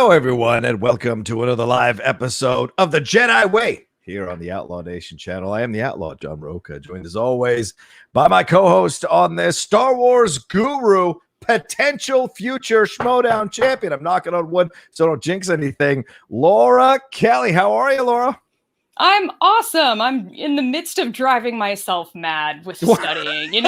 Hello, everyone, and welcome to another live episode of the Jedi Way here on the Outlaw Nation channel. I am the Outlaw, John Rocha, joined as always by my co-host on this Star Wars guru, potential future Schmodown champion. I'm knocking on wood, so don't jinx anything. Laura Kelly, how are you, Laura? I'm awesome. I'm in the midst of driving myself mad with studying,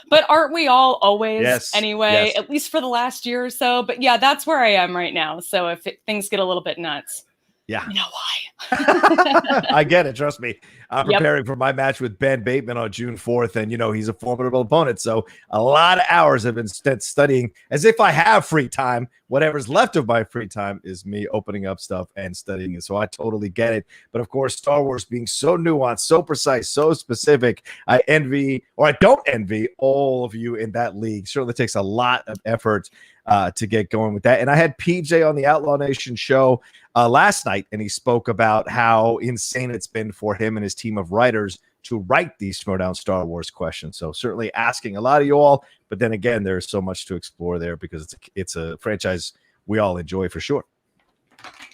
but aren't we all always anyway, at least for the last year or so? But yeah, that's where I am right now. So if things get a little bit nuts, you know why. I get it. Trust me. I'm preparing for my match with Ben Bateman on June 4th. And, he's a formidable opponent. So a lot of hours have been spent studying as if I have free time. Whatever's left of my free time is me opening up stuff and studying it. So I totally get it. But of course, Star Wars being so nuanced, so precise, so specific, I don't envy all of you in that league. Certainly takes a lot of effort to get going with that. And I had PJ on the Outlaw Nation show last night, and he spoke about how insane it's been for him and his team of writers to write these Schmodown Star Wars questions. So certainly asking a lot of you all, but then again, there's so much to explore there because it's a franchise we all enjoy for sure.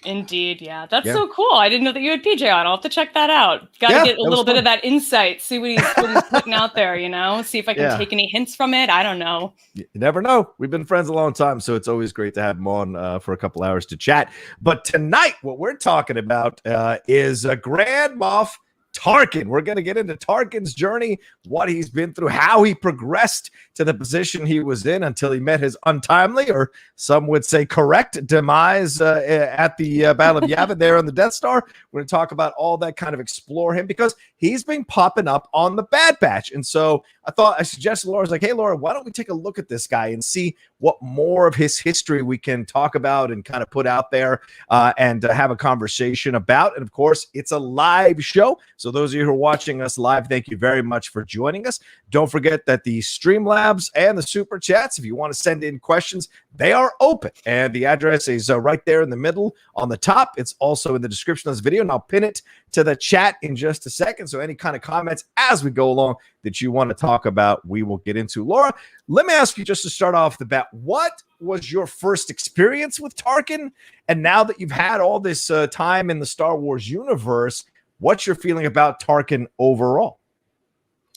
Indeed, yeah. That's so cool. I didn't know that you had PJ on. I'll have to check that out. Got to get a little bit of that insight, see what he's putting out there, see if I can take any hints from it. I don't know. You never know. We've been friends a long time, so it's always great to have him on for a couple hours to chat. But tonight, what we're talking about is a Grand Moff Tarkin. We're going to get into Tarkin's journey, what he's been through, how he progressed to the position he was in until he met his untimely, or some would say correct, demise at the Battle of Yavin there on the Death Star. We're going to talk about all that, kind of explore him, because he's been popping up on the Bad Batch. And so I suggested Laura's like, hey, Laura, why don't we take a look at this guy and see what more of his history we can talk about and kind of put out there and have a conversation about. And of course, it's a live show. So those of you who are watching us live, thank you very much for joining us. Don't forget that the Streamlabs and the Super Chats, if you want to send in questions, they are open. And the address is right there in the middle on the top. It's also in the description of this video, and I'll pin it to the chat in just a second. So any kind of comments as we go along that you want to talk about, we will get into. Laura, let me ask you just to start off the bat, what was your first experience with Tarkin? And now that you've had all this time in the Star Wars universe, what's your feeling about Tarkin overall?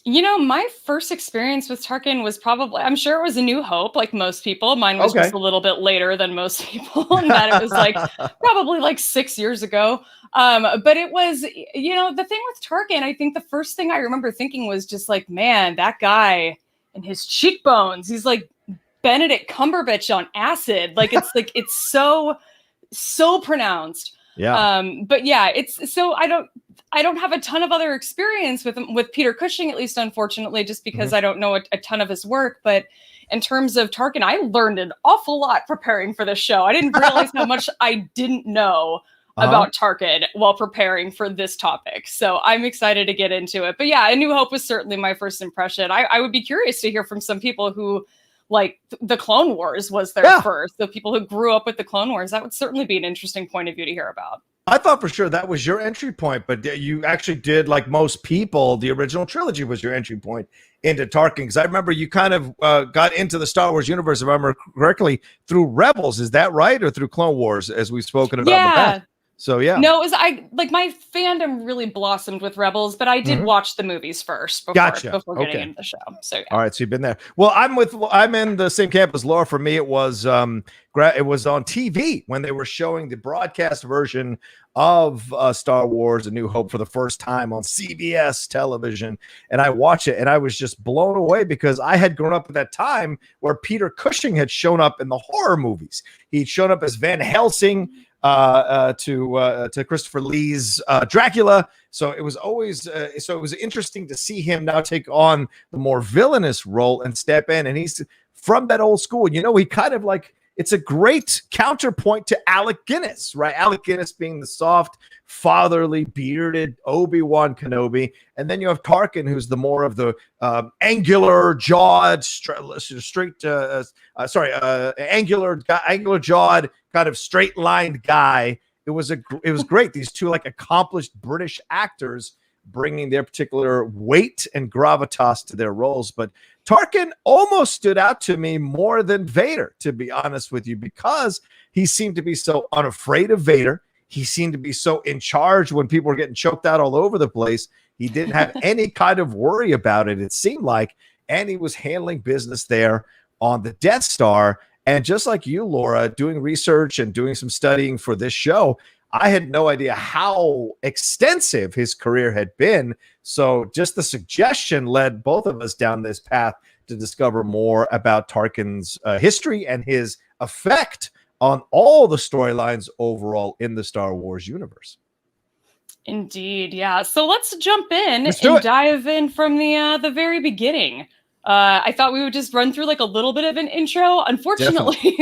My first experience with Tarkin was probably, I'm sure it was A New Hope, like most people. Mine was just a little bit later than most people, and that it was probably 6 years ago. But it was, the thing with Tarkin, I think the first thing I remember thinking was just like, man, that guy and his cheekbones, he's like Benedict Cumberbatch on acid. It's so pronounced. Yeah. But yeah, it's so I don't have a ton of other experience with Peter Cushing, at least, unfortunately, just because I don't know a ton of his work. But in terms of Tarkin, I learned an awful lot preparing for this show. I didn't realize how much I didn't know about Tarkin while preparing for this topic. So I'm excited to get into it. But yeah, A New Hope was certainly my first impression. I would be curious to hear from some people who, like, the Clone Wars was their first. The people who grew up with the Clone Wars, that would certainly be an interesting point of view to hear about. I thought for sure that was your entry point, but you actually did, like most people, the original trilogy was your entry point into Tarkin. Because I remember you kind of got into the Star Wars universe, if I remember correctly, through Rebels. Is that right? Or through Clone Wars, as we've spoken about in the past? So yeah. No, it was my fandom really blossomed with Rebels, but I did watch the movies first before getting into the show. So yeah. All right, so you've been there. Well, I'm in the same camp as Laura. For me, it was on TV when they were showing the broadcast version of Star Wars: A New Hope for the first time on CBS television, and I watched it, and I was just blown away because I had grown up at that time where Peter Cushing had shown up in the horror movies. He'd shown up as Van Helsing to Christopher Lee's Dracula. So it was always it was interesting to see him now take on the more villainous role and step in. And he's from that old school. He kind of it's a great counterpoint to Alec Guinness, right? Alec Guinness being the soft, fatherly, bearded Obi-Wan Kenobi. And then you have Tarkin, who's the more of the angular-jawed, angular-jawed, kind of straight-lined guy. It was great. These two accomplished British actors bringing their particular weight and gravitas to their roles. But Tarkin almost stood out to me more than Vader, to be honest with you, because he seemed to be so unafraid of Vader. He seemed to be so in charge when people were getting choked out all over the place. He didn't have any kind of worry about it, it seemed like, and he was handling business there on the Death Star. And just like you, Laura, doing research and doing some studying for this show, I had no idea how extensive his career had been. So just the suggestion led both of us down this path to discover more about Tarkin's history and his effect on all the storylines overall in the Star Wars universe. Indeed, yeah. So let's jump in and dive in from the very beginning. I thought we would just run through like a little bit of an intro. Unfortunately,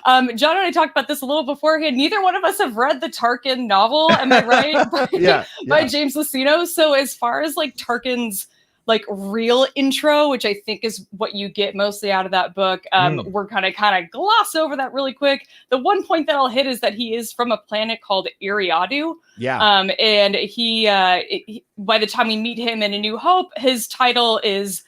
John and I talked about this a little beforehand. Neither one of us have read the Tarkin novel. Am I right? By James Luceno. So as far as like Tarkin's like real intro, which I think is what you get mostly out of that book, we're kind of gloss over that really quick. The one point that I'll hit is that he is from a planet called Eriadu. And he by the time we meet him in A New Hope, his title is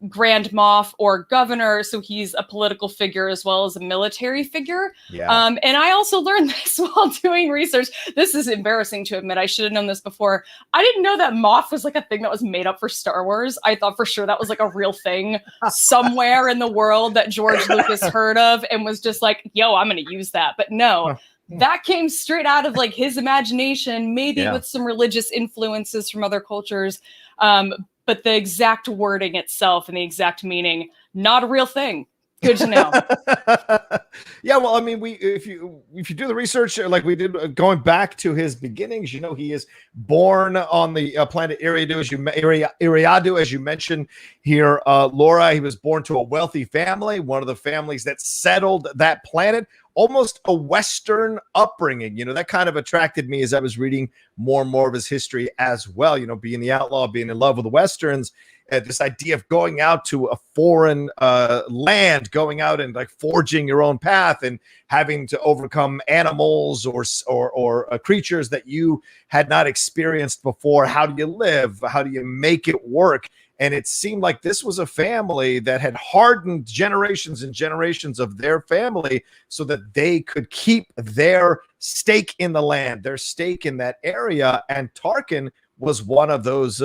Grand Moff or governor, so he's a political figure as well as a military figure. And I also learned this while doing research. This is embarrassing to admit. I should have known this before. I didn't know that Moff was like a thing that was made up for Star Wars. I thought for sure that was like a real thing somewhere in the world that George Lucas heard of and was just like, yo, I'm going to use that. But no, that came straight out of like his imagination, maybe with some religious influences from other cultures. But the exact wording itself and the exact meaning, not a real thing. Good to know. Well, I mean, if you do the research like we did, going back to his beginnings, you know, he is born on the planet Eriadu, as you mentioned here, Laura. He was born to a wealthy family, one of the families that settled that planet. Almost a Western upbringing, you know, that kind of attracted me as I was reading more and more of his history as well. You know, being the outlaw, being in love with the Westerns, this idea of going out to a foreign land, going out and like forging your own path and having to overcome animals or creatures that you had not experienced before. How do you live? How do you make it work? And it seemed like this was a family that had hardened generations and generations of their family so that they could keep their stake in the land, their stake in that area. And Tarkin was one of those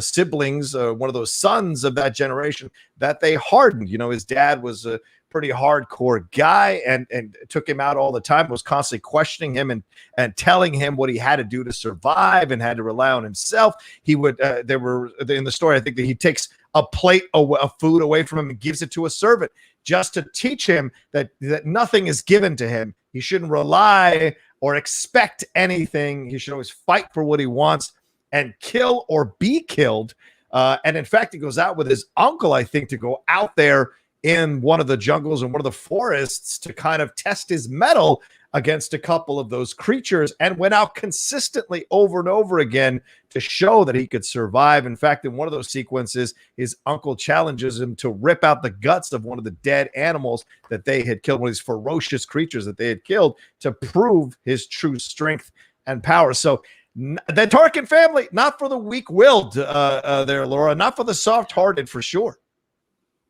siblings, one of those sons of that generation that they hardened. You know, his dad was a pretty hardcore guy and took him out all the time, was constantly questioning him and telling him what he had to do to survive and had to rely on himself. He would, in the story, I think that he takes a plate of food away from him and gives it to a servant just to teach him that nothing is given to him. He shouldn't rely or expect anything. He should always fight for what he wants and kill or be killed. And in fact, he goes out with his uncle, I think, to go out there in one of the jungles and one of the forests to kind of test his mettle against a couple of those creatures, and went out consistently over and over again to show that he could survive. In fact, in one of those sequences, his uncle challenges him to rip out the guts of one of the dead animals that they had killed, one of these ferocious creatures that they had killed, to prove his true strength and power. So the Tarkin family, not for the weak-willed there, Laura, not for the soft-hearted for sure.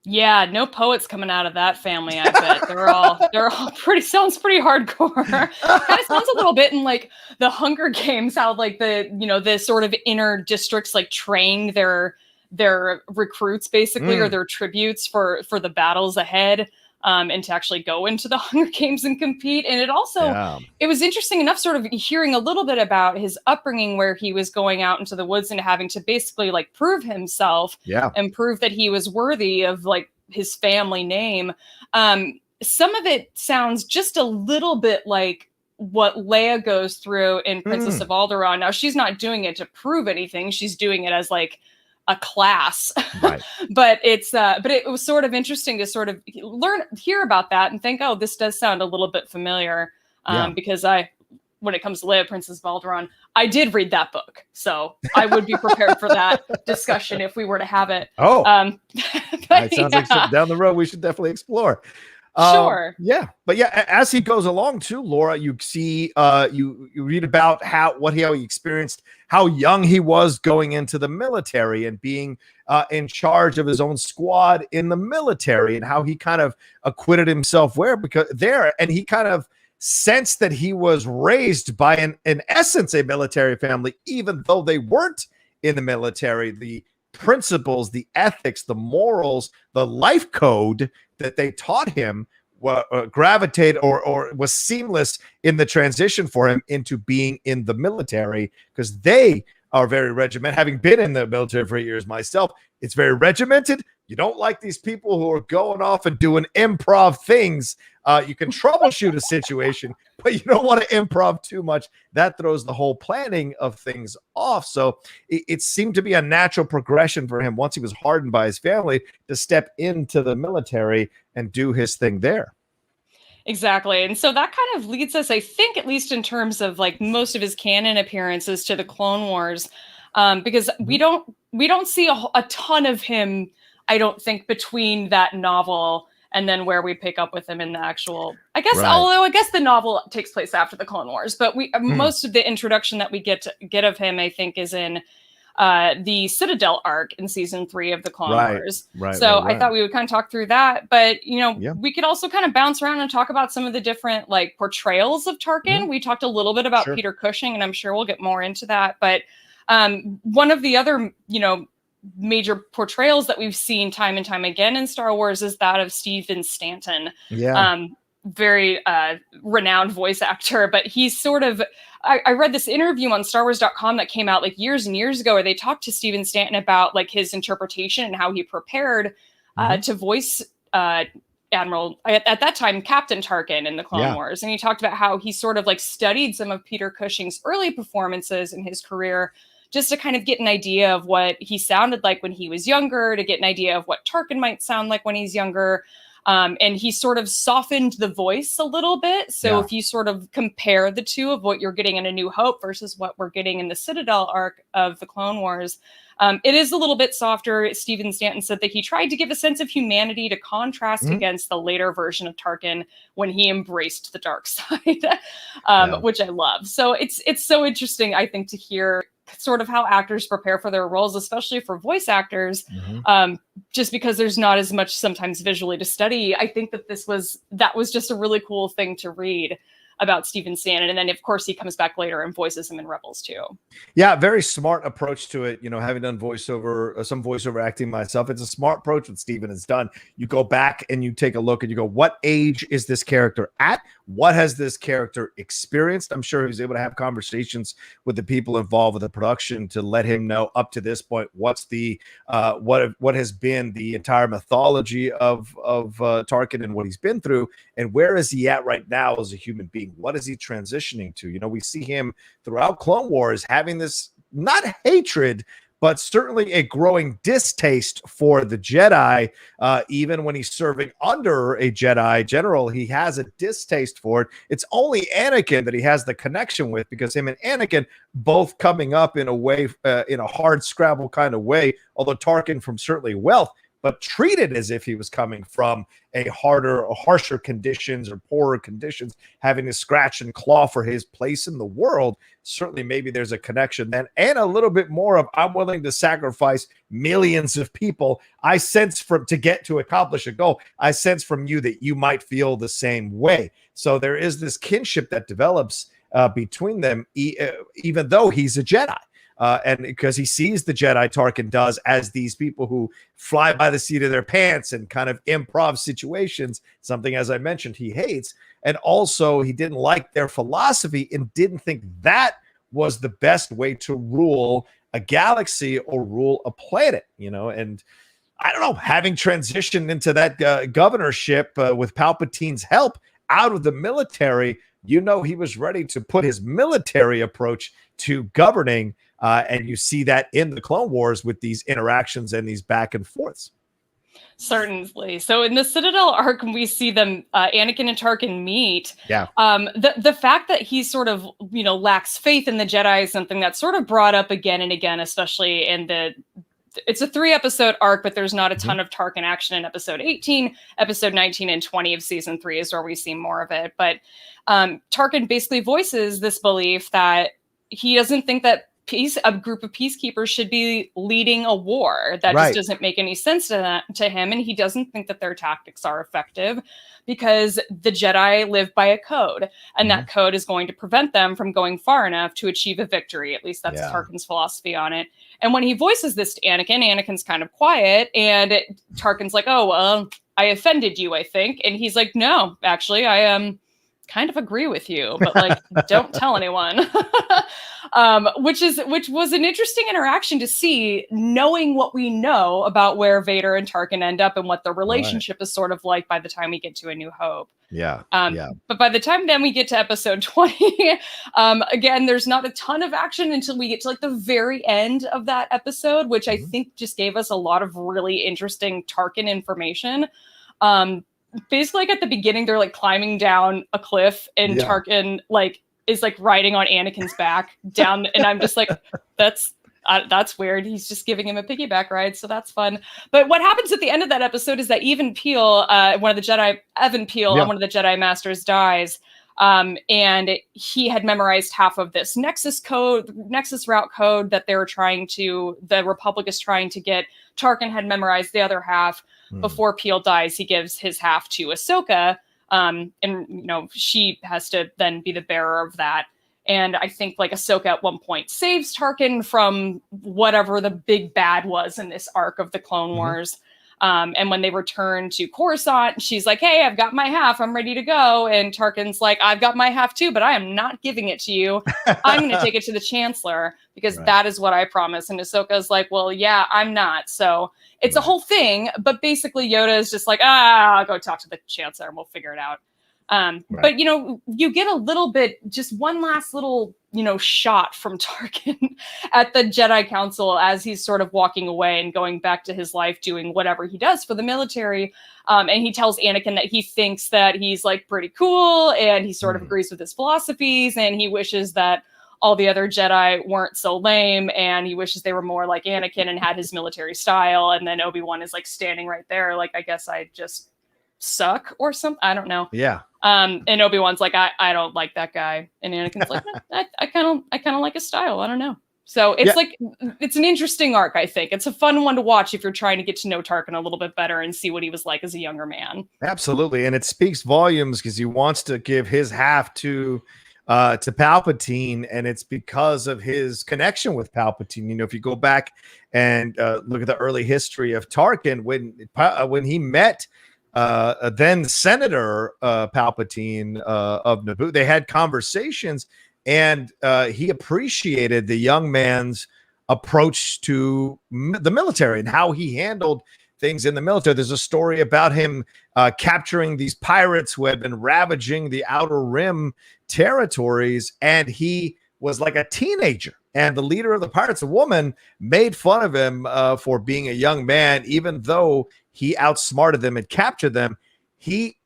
Yeah, no poets coming out of that family, I bet. They're all sounds pretty hardcore. Kind of sounds a little bit in like the Hunger Games, how like the sort of inner districts like train their recruits basically, or their tributes for the battles ahead. And to actually go into the Hunger Games and compete. And it also, it was interesting enough sort of hearing a little bit about his upbringing, where he was going out into the woods and having to basically like prove himself and prove that he was worthy of like his family name. Some of it sounds just a little bit like what Leia goes through in Princess of Alderaan. Now, she's not doing it to prove anything. She's doing it as like a class, right. but it was sort of interesting to sort of hear about that and think, oh, this does sound a little bit familiar. Because when it comes to Leia, Princess of Alderaan, I did read that book, so I would be prepared for that discussion if we were to have it. It sounds like something down the road we should definitely explore. Sure. Yeah, but yeah, as he goes along too, Laura, you see, you read about how he experienced, how young he was going into the military and being in charge of his own squad in the military, and how he kind of acquitted himself and he kind of sensed that he was raised by in essence a military family, even though they weren't in the military. The principles, the ethics, the morals, the life code that they taught him gravitate or was seamless in the transition for him into being in the military, because they are very regimented. Having been in the military for 8 years myself, it's very regimented. You don't like these people who are going off and doing improv things. You can troubleshoot a situation, but you don't want to improv too much. That throws the whole planning of things off. So it seemed to be a natural progression for him once he was hardened by his family to step into the military and do his thing there. Exactly. And so that kind of leads us, I think, at least in terms of like most of his canon appearances, to the Clone Wars, because we don't see a ton of him, I don't think, between that novel and then where we pick up with him in the actual, I guess, although I guess the novel takes place after the Clone Wars, but most of the introduction that we get of him, I think, is in the Citadel arc in season 3 of the Clone Wars. So I thought we would kind of talk through that, but we could also kind of bounce around and talk about some of the different like portrayals of Tarkin. We talked a little bit about Peter Cushing, and I'm sure we'll get more into that. But one of the other, major portrayals that we've seen time and time again in Star Wars is that of Stephen Stanton. Very renowned voice actor, but he's sort of, I read this interview on StarWars.com that came out like years and years ago, where they talked to Stephen Stanton about like his interpretation and how he prepared to voice Admiral, at that time, Captain Tarkin in the Clone Wars. And he talked about how he sort of like studied some of Peter Cushing's early performances in his career, just to kind of get an idea of what he sounded like when he was younger, to get an idea of what Tarkin might sound like when he's younger. And he sort of softened the voice a little bit. So if you sort of compare the two of what you're getting in A New Hope versus what we're getting in the Citadel arc of the Clone Wars, it is a little bit softer. Stephen Stanton said that he tried to give a sense of humanity to contrast against the later version of Tarkin when he embraced the dark side, which I love. So it's so interesting, I think, to hear sort of how actors prepare for their roles, especially for voice actors, just because there's not as much sometimes visually to study. I think that that was just a really cool thing to read about Stephen Stanton. And then, of course, he comes back later and voices him in Rebels too. Yeah, very smart approach to it. Having done voiceover, some voiceover acting myself, it's a smart approach what Stephen has done. You go back and you take a look and you go, what age is this character at? What has this character experienced? I'm sure he was able to have conversations with the people involved with the production to let him know up to this point what's the what has been the entire mythology of Tarkin and what he's been through, and where is he at right now as a human being? What is he transitioning to? We see him throughout Clone Wars having this not hatred, but certainly a growing distaste for the Jedi. Even when he's serving under a Jedi general, he has a distaste for it. It's only Anakin that he has the connection with, because him and Anakin both coming up in a way, in a hard scrabble kind of way, although Tarkin from certainly wealth, but treated as if he was coming from harsher conditions or poorer conditions, having to scratch and claw for his place in the world. Certainly, maybe there's a connection then, and a little bit more of, I'm willing to sacrifice millions of people. I sense to accomplish a goal. I sense from you that you might feel the same way. So there is this kinship that develops between them, even though he's a Jedi. And because he sees the Jedi, Tarkin does, as these people who fly by the seat of their pants and kind of improv situations, something, as I mentioned, he hates. And also he didn't like their philosophy and didn't think that was the best way to rule a galaxy or rule a planet, and I don't know, having transitioned into that governorship with Palpatine's help out of the military, he was ready to put his military approach to governing. And you see that in the Clone Wars with these interactions and these back and forths. Certainly. So in the Citadel arc, we see them, Anakin and Tarkin meet. The fact that he sort of, lacks faith in the Jedi is something that's sort of brought up again and again, especially in the it's a 3-episode arc, but there's not a ton of Tarkin action in episode 18. Episode 19 and 20 of season 3 is where we see more of it. But Tarkin basically voices this belief that he doesn't think that a group of peacekeepers should be leading a war. That just doesn't make any sense to him. And he doesn't think that their tactics are effective because the Jedi live by a code. And that code is going to prevent them from going far enough to achieve a victory. At least that's Tarkin's philosophy on it. And when he voices this to Anakin, Anakin's kind of quiet. And Tarkin's like, oh, well, I offended you, I think. And he's like, no, actually, I kind of agree with you, but like, don't tell anyone. Which was an interesting interaction to see, knowing what we know about where Vader and Tarkin end up and what the relationship is sort of like by the time we get to A New Hope. But by the time then we get to episode 20, again, there's not a ton of action until we get to like the very end of that episode, which I think just gave us a lot of really interesting Tarkin information. Basically, like at the beginning, they're like climbing down a cliff, and Tarkin like is like riding on Anakin's back down, and I'm just like, that's weird. He's just giving him a piggyback ride, so that's fun. But what happens at the end of that episode is that Evan Peel, one of the Jedi Masters, dies. And he had memorized half of this Nexus route code that the Republic is trying to get. Tarkin had memorized the other half. Before Peel dies, he gives his half to Ahsoka. And, she has to then be the bearer of that. And I think like Ahsoka at one point saves Tarkin from whatever the big bad was in this arc of the Clone Wars. And when they return to Coruscant, she's like, hey, I've got my half. I'm ready to go. And Tarkin's like, I've got my half too, but I am not giving it to you. I'm going to take it to the Chancellor because that is what I promised. And Ahsoka's like, well, yeah, I'm not. So it's a whole thing. But basically Yoda is just like, I'll go talk to the Chancellor and we'll figure it out. But, you get a little bit, just one last little, shot from Tarkin at the Jedi Council as he's sort of walking away and going back to his life, doing whatever he does for the military. And he tells Anakin that he thinks that he's like pretty cool and he sort of agrees with his philosophies, and he wishes that all the other Jedi weren't so lame, and he wishes they were more like Anakin and had his military style. And then Obi-Wan is like standing right there, like, I guess I just suck or something. I don't know. Yeah. And Obi-Wan's like, I don't like that guy. And Anakin's like, I kind of like his style. I don't know. So it's like, it's an interesting arc, I think. It's a fun one to watch if you're trying to get to know Tarkin a little bit better and see what he was like as a younger man. Absolutely. And it speaks volumes because he wants to give his half to Palpatine, and it's because of his connection with Palpatine. If you go back and look at the early history of Tarkin, when he met then Senator Palpatine of Naboo, they had conversations, and he appreciated the young man's approach to the military and how he handled things in the military. There's a story about him capturing these pirates who had been ravaging the Outer Rim territories, and he was like a teenager. And the leader of the pirates, a woman, made fun of him for being a young man, even though he outsmarted them and captured them. He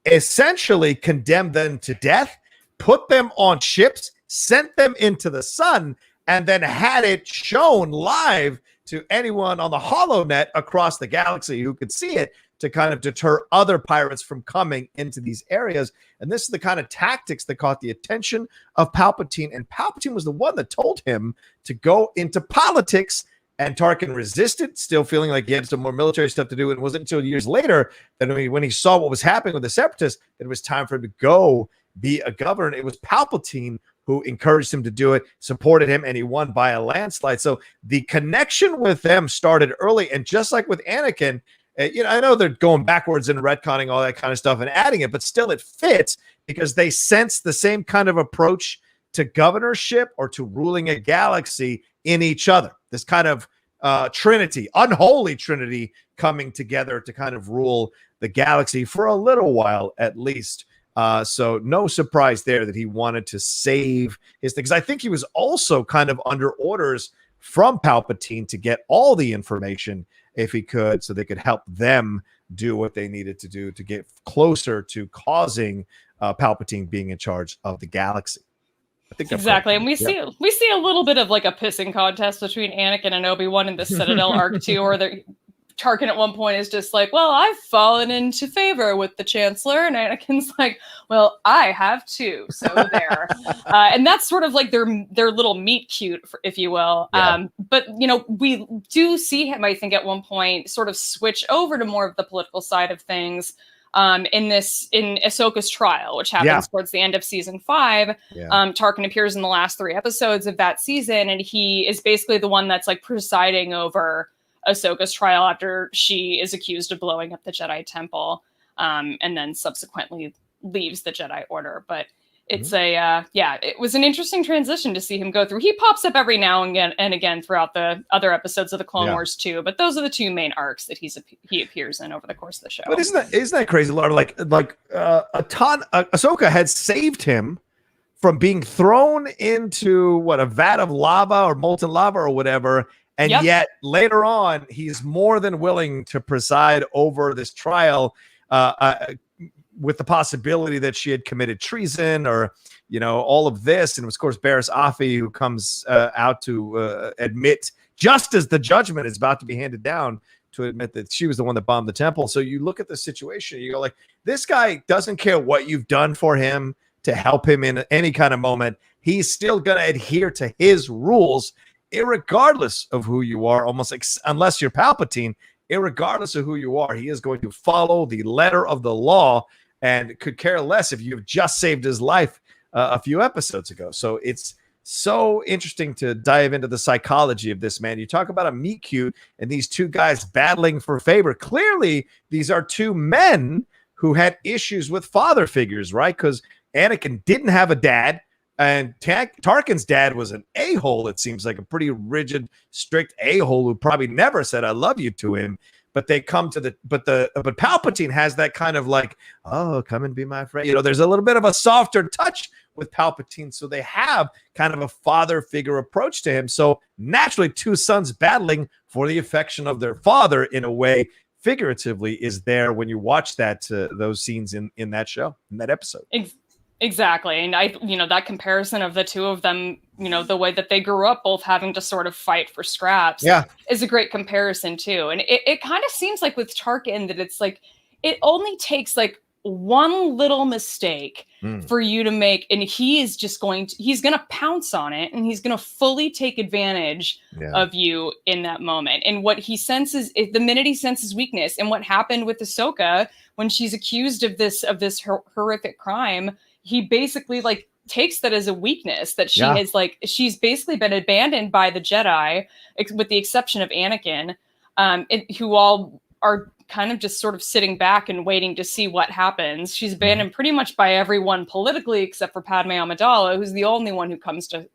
essentially condemned them to death, put them on ships, sent them into the sun, and then had it shown live to anyone on the HoloNet across the galaxy who could see it, to kind of deter other pirates from coming into these areas. And this is the kind of tactics that caught the attention of Palpatine. And Palpatine was the one that told him to go into politics. And Tarkin resisted, still feeling like he had some more military stuff to do. And it wasn't until years later that when he saw what was happening with the Separatists, that it was time for him to go be a governor. It was Palpatine who encouraged him to do it, supported him, and he won by a landslide. So the connection with them started early. And just like with Anakin, I know they're going backwards and retconning all that kind of stuff and adding it, but still it fits because they sense the same kind of approach to governorship or to ruling a galaxy in each other. This kind of trinity, unholy trinity, coming together to kind of rule the galaxy for a little while at least. So no surprise there that he wanted to save his things. I think he was also kind of under orders from Palpatine to get all the information if he could, so they could help them do what they needed to do to get closer to causing Palpatine being in charge of the galaxy. I think exactly. And we see a little bit of like a pissing contest between Anakin and Obi-Wan in the Citadel arc too, or Tarkin at one point is just like, well, I've fallen into favor with the Chancellor, and Anakin's like, well, I have too, so there. And that's sort of like their little meet cute, if you will. Yeah. But we do see him, I think, at one point sort of switch over to more of the political side of things. In Ahsoka's trial, which happens towards the end of season 5. Yeah. Tarkin appears in the last 3 episodes of that season, and he is basically the one that's like presiding over Ahsoka's trial after she is accused of blowing up the Jedi Temple, and then subsequently leaves the Jedi Order. But it's it was an interesting transition to see him go through. He pops up every now and again throughout the other episodes of the Clone Wars too. But those are the 2 main arcs that he appears in over the course of the show. But isn't that crazy, Laura? Ahsoka had saved him from being thrown into a vat of lava or molten lava or whatever. And yet later on, he's more than willing to preside over this trial with the possibility that she had committed treason or, all of this. And of course, Barriss Offee, who comes out to admit, just as the judgment is about to be handed down, to admit that she was the one that bombed the temple. So you look at the situation, you go like, this guy doesn't care what you've done for him to help him in any kind of moment. He's still going to adhere to his rules, irregardless of who you are, unless you're Palpatine, irregardless of who you are, he is going to follow the letter of the law and could care less if you've just saved his life a few episodes ago. So it's so interesting to dive into the psychology of this man. You talk about a meet cute and these 2 guys battling for favor. Clearly, these are 2 men who had issues with father figures, right? Because Anakin didn't have a dad. And Tarkin's dad was an a-hole, it seems like a pretty rigid, strict a-hole who probably never said, I love you to him. But they come to but Palpatine has that kind of like, oh, come and be my friend. There's a little bit of a softer touch with Palpatine. So they have kind of a father figure approach to him. So naturally, 2 sons battling for the affection of their father in a way, figuratively, is there when you watch those scenes in that show, in that episode. Exactly. And that comparison of the 2 of them, the way that they grew up both having to sort of fight for scraps is a great comparison too. And it kind of seems like with Tarkin that it's like, it only takes like one little mistake for you to make, and he's going to pounce on it, and he's going to fully take advantage of you in that moment. And what he senses, the minute he senses weakness, and what happened with Ahsoka when she's accused of this horrific crime, he basically like takes that as a weakness that she has she's basically been abandoned by the Jedi, with the exception of Anakin, who all are kind of just sort of sitting back and waiting to see what happens. She's abandoned pretty much by everyone politically except for Padme Amidala, who's the only one who comes to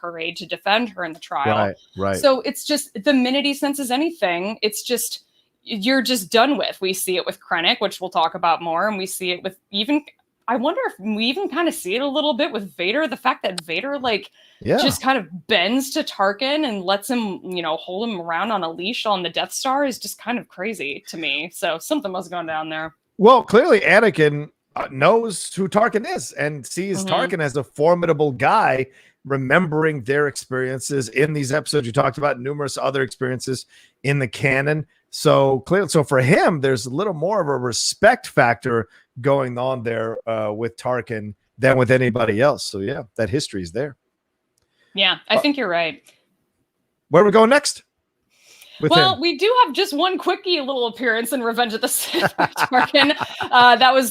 her aid to defend her in the trial. Right. So it's just the minute he senses anything, it's just you're just done with. We see it with Krennic, which we'll talk about more, and we see it with I wonder if we even kind of see it a little bit with Vader. The fact that Vader just kind of bends to Tarkin and lets him, hold him around on a leash on the Death Star is just kind of crazy to me. So something must have gone down there. Well, clearly Anakin knows who Tarkin is and sees Tarkin as a formidable guy, remembering their experiences in these episodes. You talked about numerous other experiences in the canon. So clearly, for him, there's a little more of a respect factor going on there with Tarkin than with anybody else. So yeah, that history is there. Yeah, I think you're right. Where are we going next? We do have just one quickie little appearance in Revenge of the Sith by Tarkin. That was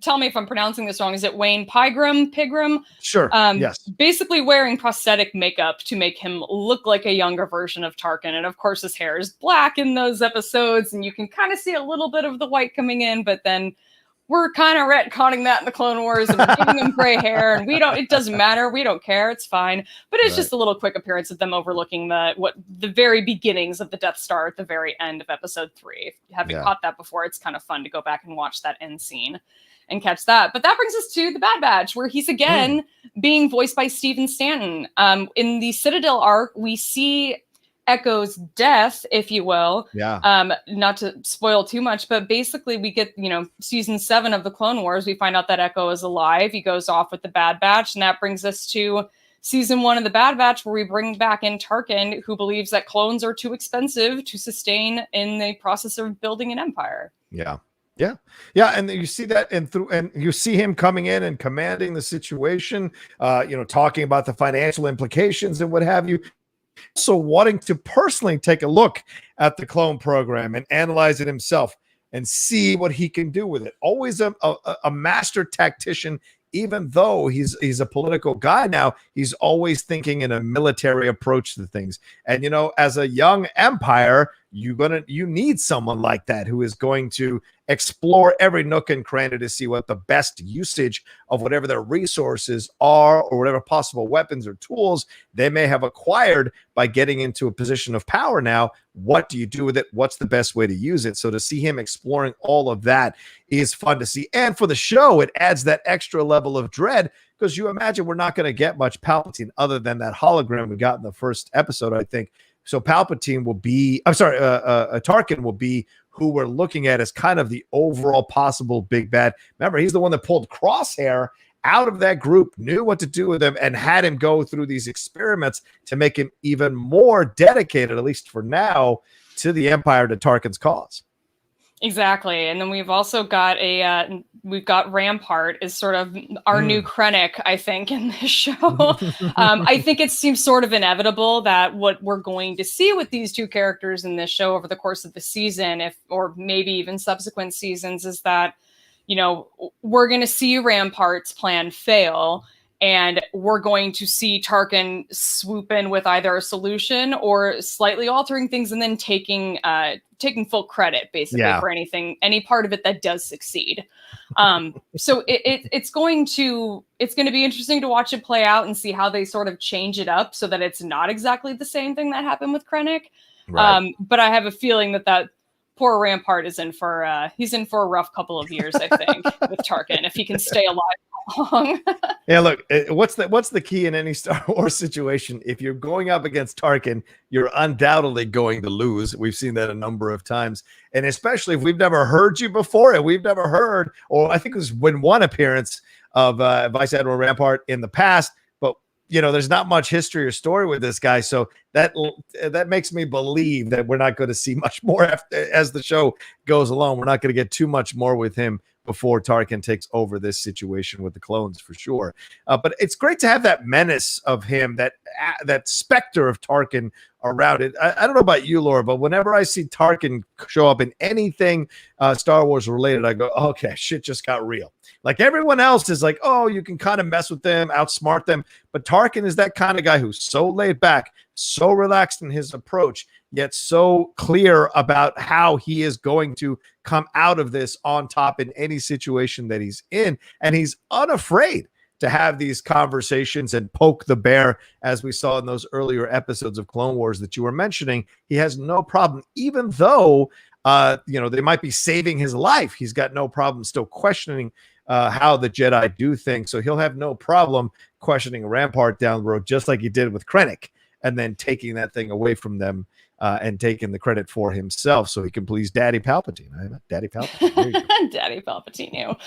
tell me if I'm pronouncing this wrong. Is it Wayne Pygram? Sure. Yes. Basically wearing prosthetic makeup to make him look like a younger version of Tarkin. And of course, his hair is black in those episodes, and you can kind of see a little bit of the white coming in, but then we're kind of retconning that in the Clone Wars and giving him gray hair, and it doesn't matter. We don't care. It's fine. But it's just a little quick appearance of them overlooking the very beginnings of the Death Star at the very end of episode 3. If you haven't caught that before, it's kind of fun to go back and watch that end scene and catch that. But that brings us to the Bad Batch, where he's again being voiced by Stephen Stanton. In the Citadel arc, we see Echo's death, if you will. Yeah. Not to spoil too much, but basically we get, season 7 of the Clone Wars. We find out that Echo is alive. He goes off with the Bad Batch, and that brings us to season 1 of the Bad Batch, where we bring back in Tarkin, who believes that clones are too expensive to sustain in the process of building an empire. Yeah. Yeah. And you see that and you see him coming in and commanding the situation, talking about the financial implications and what have you. So wanting to personally take a look at the clone program and analyze it himself and see what he can do with it. Always a master tactician. Even though he's a political guy now, he's always thinking in a military approach to things. And as a young empire, you need someone like that who is going to explore every nook and cranny to see what the best usage of whatever their resources are, or whatever possible weapons or tools they may have acquired by getting into a position of power now. What do you do with it? What's the best way to use it? So to see him exploring all of that is fun to see. And for the show, it adds that extra level of dread, because you imagine we're not going to get much Palpatine other than that hologram we got in the first episode, I think. So Palpatine will be, Tarkin will be who we're looking at as kind of the overall possible big bad. Remember, he's the one that pulled Crosshair out of that group, knew what to do with him, and had him go through these experiments to make him even more dedicated, at least for now, to the Empire, to Tarkin's cause. Exactly. And then we've also got we've got Rampart is sort of our new Krennic, I think, in this show. I think it seems sort of inevitable that what we're going to see with these two characters in this show over the course of the season, or maybe even subsequent seasons, is that, we're going to see Rampart's plan fail, and we're going to see Tarkin swoop in with either a solution or slightly altering things, and then taking full credit basically for any part of it that does succeed. So it's going to be interesting to watch it play out and see how they sort of change it up so that it's not exactly the same thing that happened with Krennic. Right. But I have a feeling that poor Rampart is in for a rough couple of years, I think, with Tarkin, if he can stay alive long. Yeah, look, what's the key in any Star Wars situation? If you're going up against Tarkin, you're undoubtedly going to lose. We've seen that a number of times. And especially if we've never heard you before, and we've never heard, or I think it was one appearance of Vice Admiral Rampart in the past, but there's not much history or story with this guy. So that makes me believe that we're not going to see much more as the show goes along. We're not going to get too much more with him before Tarkin takes over this situation with the clones, for sure. But it's great to have that menace of him, that specter of Tarkin around it. I don't know about you, Laura, but whenever I see Tarkin show up in anything Star Wars related, I go, okay, shit just got real. Like everyone else is like, oh, you can kind of mess with them, outsmart them. But Tarkin is that kind of guy who's so laid back, so relaxed in his approach, yet so clear about how he is going to come out of this on top in any situation that he's in. And he's unafraid to have these conversations and poke the bear, as we saw in those earlier episodes of Clone Wars that you were mentioning. He has no problem, even though, they might be saving his life. He's got no problem still questioning how the Jedi do things. So he'll have no problem questioning Rampart down the road, just like he did with Krennic, and then taking that thing away from them and taking the credit for himself so he can please Daddy Palpatine. Daddy Palpatine. Daddy Palpatine.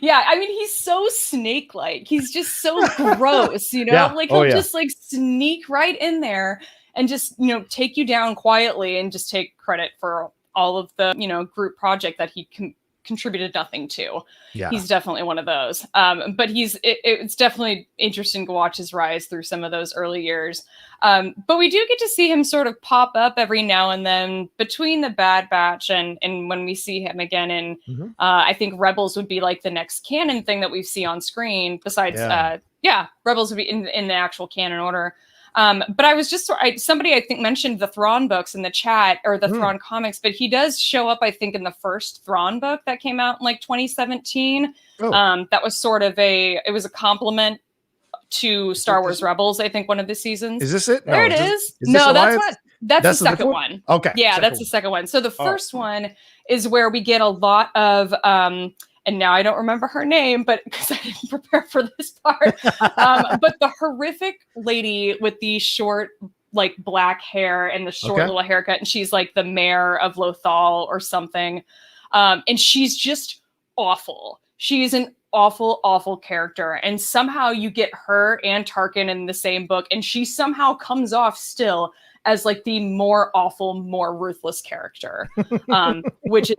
Yeah. I mean, he's so snake-like. He's just so gross, Yeah. Like he'll just like sneak right in there and just, take you down quietly and just take credit for all of the, group project that he contributed nothing to. Yeah. He's definitely one of those. But it's definitely interesting to watch his rise through some of those early years. But we do get to see him sort of pop up every now and then between the Bad Batch and when we see him again in, I think Rebels would be like the next canon thing that we see on screen besides, Rebels would be in the actual canon order. But I was just, somebody I think mentioned the Thrawn books in the chat, or the Thrawn comics, but he does show up, I think, in the first Thrawn book that came out in like 2017. That was sort of it was a compliment to Star Wars Rebels, I think, one of the seasons. Is this it? There it is. No, that's the second one. Okay. Yeah, that's the second one. So the first one is where we get a lot of, and now I don't remember her name, but because I didn't prepare for this part. But the horrific lady with the short like black hair and the short little haircut, and she's like the mayor of Lothal or something. And she's just awful. She's an awful, awful character. And somehow you get her and Tarkin in the same book, and she somehow comes off still as like the more awful, more ruthless character, which is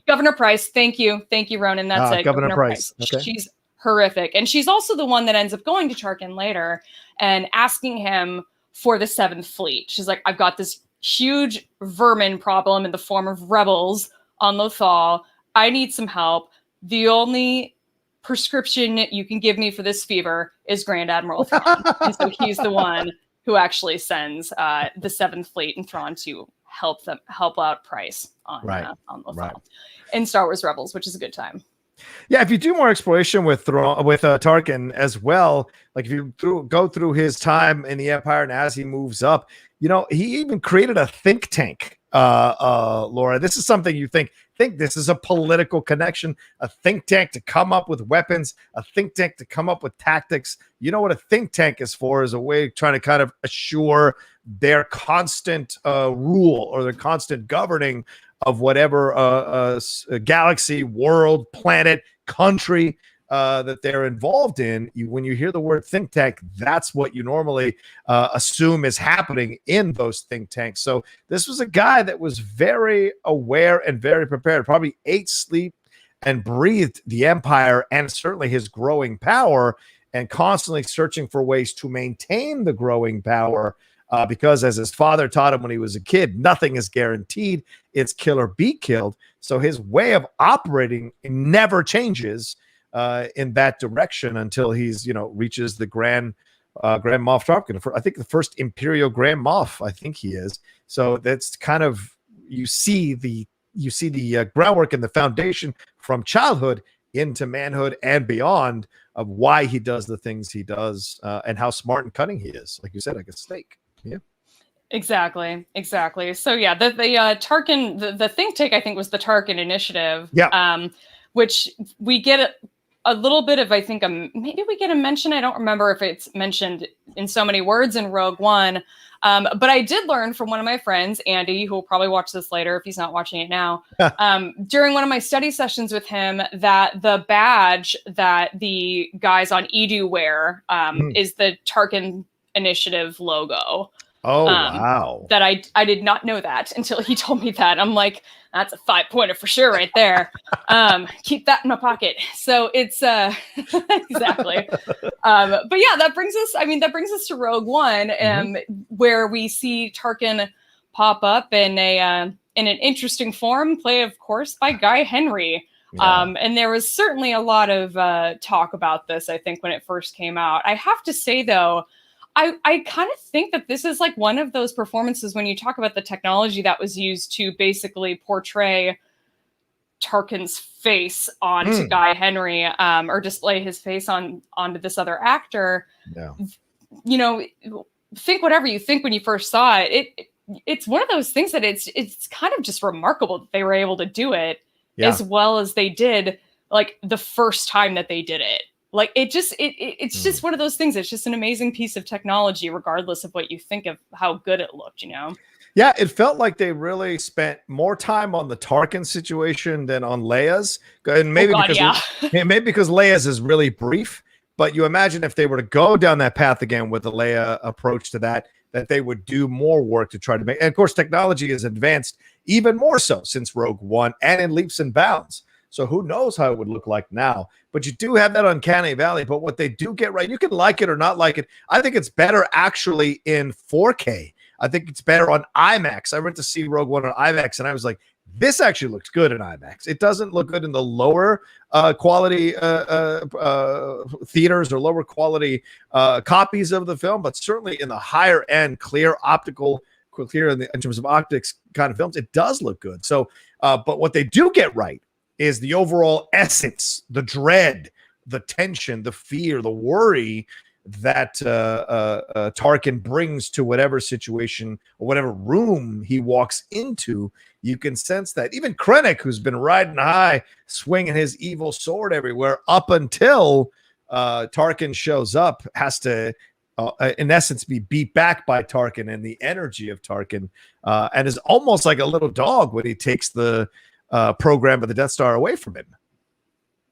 Governor Price. Thank you, Ronan. That's it. Governor Price. Okay. She's horrific, and she's also the one that ends up going to Tarkin later and asking him for the 7th Fleet. She's like, I've got this huge vermin problem in the form of rebels on Lothal. I need some help. The only prescription you can give me for this fever is Grand Admiral Thrawn. And so he's the one who actually sends the 7th Fleet and Thrawn to help out Price on Lothal in Star Wars Rebels, which is a good time. Yeah, if you do more exploration with Tarkin as well, like if you go through his time in the Empire and as he moves up, you know, he even created a think tank. Laura, this is something you think this is a political connection, a think tank to come up with weapons, a think tank to come up with tactics. You know what a think tank is for, is a way of trying to kind of assure their constant rule or their constant governing of whatever galaxy, world, planet, country that they're involved in. When you hear the word think tank, that's what you normally assume is happening in those think tanks. So this was a guy that was very aware and very prepared, probably ate, sleep, and breathed the Empire and certainly his growing power, and constantly searching for ways to maintain the growing power. Because as his father taught him when he was a kid, nothing is guaranteed. It's kill or be killed. So his way of operating never changes in that direction until he's, you know, reaches the Grand Moff Tarkin. I think the first Imperial Grand Moff, I think he is. So that's kind of, you see the groundwork and the foundation from childhood into manhood and beyond of why he does the things he does and how smart and cunning he is. Like you said, like a snake. Yeah. Exactly. So yeah, the Tarkin, the think tank, I think, was the Tarkin Initiative. Yeah. Which we get a little bit of, I think, maybe we get a mention. I don't remember if it's mentioned in so many words in Rogue One. But I did learn from one of my friends, Andy, who will probably watch this later if he's not watching it now, during one of my study sessions with him, that the badge that the guys on Edu wear is the Tarkin Initiative logo. Oh, wow. That I did not know that until he told me that. I'm like, that's a 5-pointer for sure right there. Keep that in my pocket. So it's exactly. But yeah, that brings us to Rogue One, where we see Tarkin pop up in an interesting form, played of course by Guy Henry. Yeah. And there was certainly a lot of talk about this, I think, when it first came out. I have to say, though, I kind of think that this is like one of those performances when you talk about the technology that was used to basically portray Tarkin's face onto Guy Henry, or display his face onto this other actor. Yeah. You know, think whatever you think when you first saw it. It's one of those things that it's kind of just remarkable that they were able to do it as well as they did, like the first time that they did it. Like it's just one of those things. It's just an amazing piece of technology, regardless of what you think of how good it looked, you know? Yeah, it felt like they really spent more time on the Tarkin situation than on Leia's. And maybe because Leia's is really brief, but you imagine if they were to go down that path again with the Leia approach to that they would do more work to try to make. And of course, technology has advanced even more so since Rogue One and in leaps and bounds. So who knows how it would look like now, but you do have that uncanny valley. But what they do get right, you can like it or not like it. I think it's better actually in 4K. I think it's better on IMAX. I went to see Rogue One on IMAX and I was like, this actually looks good in IMAX. It doesn't look good in the lower quality theaters or lower quality copies of the film, but certainly in the higher end, clear in terms of optics kind of films, it does look good. So, but what they do get right is the overall essence, the dread, the tension, the fear, the worry that Tarkin brings to whatever situation or whatever room he walks into. You can sense that. Even Krennic, who's been riding high, swinging his evil sword everywhere up until Tarkin shows up, has to in essence, be beat back by Tarkin and the energy of Tarkin, and is almost like a little dog when he takes the program of the Death Star away from him.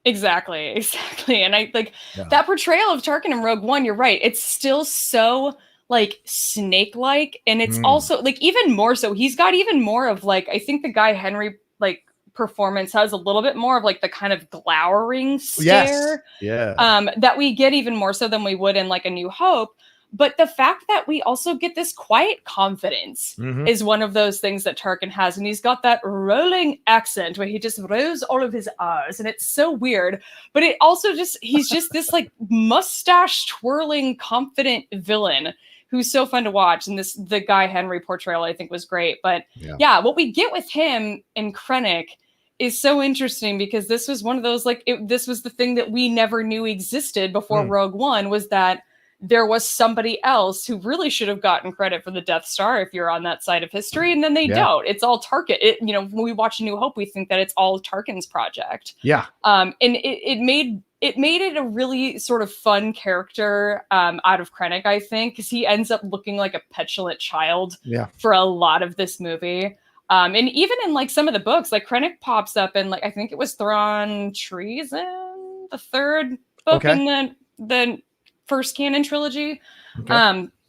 Exactly. And I like that portrayal of Tarkin in Rogue One. You're right. It's still so like snake-like, and it's also like even more so. He's got even more of like, I think the Guy Henry like performance has a little bit more of like the kind of glowering stare that we get even more so than we would in like A New Hope. But the fact that we also get this quiet confidence is one of those things that Tarkin has. And he's got that rolling accent where he just rolls all of his R's. And it's so weird. But it also just, he's just this like mustache twirling, confident villain who's so fun to watch. And the Guy Henry portrayal, I think, was great. But yeah what we get with him in Krennic is so interesting, because this was one of those, like, this was the thing that we never knew existed before Rogue One, was that there was somebody else who really should have gotten credit for the Death Star if you're on that side of history, and then they don't. It's all Tarkin. When we watch A New Hope, we think that it's all Tarkin's project. And it made it a really sort of fun character out of Krennic, I think, because he ends up looking like a petulant child for a lot of this movie. And even in like some of the books, like Krennic pops up in like, I think it was Thrawn Treason, the third book in the first canon trilogy,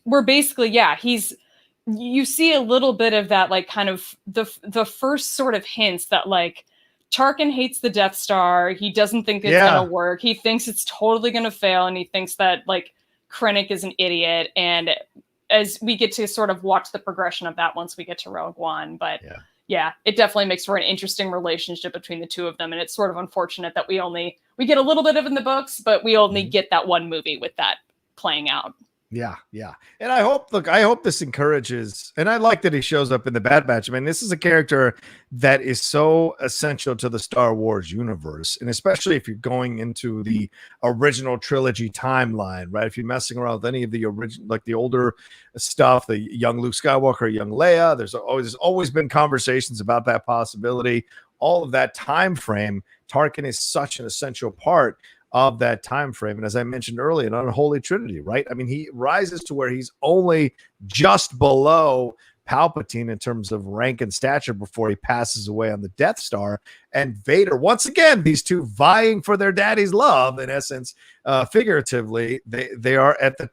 where basically, you see a little bit of that, like kind of the first sort of hints that like Tarkin hates the Death Star. He doesn't think it's gonna work. He thinks it's totally gonna fail, and he thinks that like Krennic is an idiot. And as we get to sort of watch the progression of that once we get to Rogue One, but it definitely makes for an interesting relationship between the two of them. And it's sort of unfortunate that we get a little bit of it in the books, but we only get that one movie with that playing out. And I hope this encourages, and I like that he shows up in the Bad Batch. I mean, this is a character that is so essential to the Star Wars universe, and especially if you're going into the original trilogy timeline, right? If you're messing around with any of the original, like the older stuff, the young Luke Skywalker, young Leia, there's always been conversations about that possibility. All of that time frame, Tarkin is such an essential part of that time frame. And as I mentioned earlier, an unholy trinity, right? I mean, he rises to where he's only just below Palpatine in terms of rank and stature before he passes away on the Death Star. And Vader, once again, these two vying for their daddy's love, in essence, figuratively, they are at the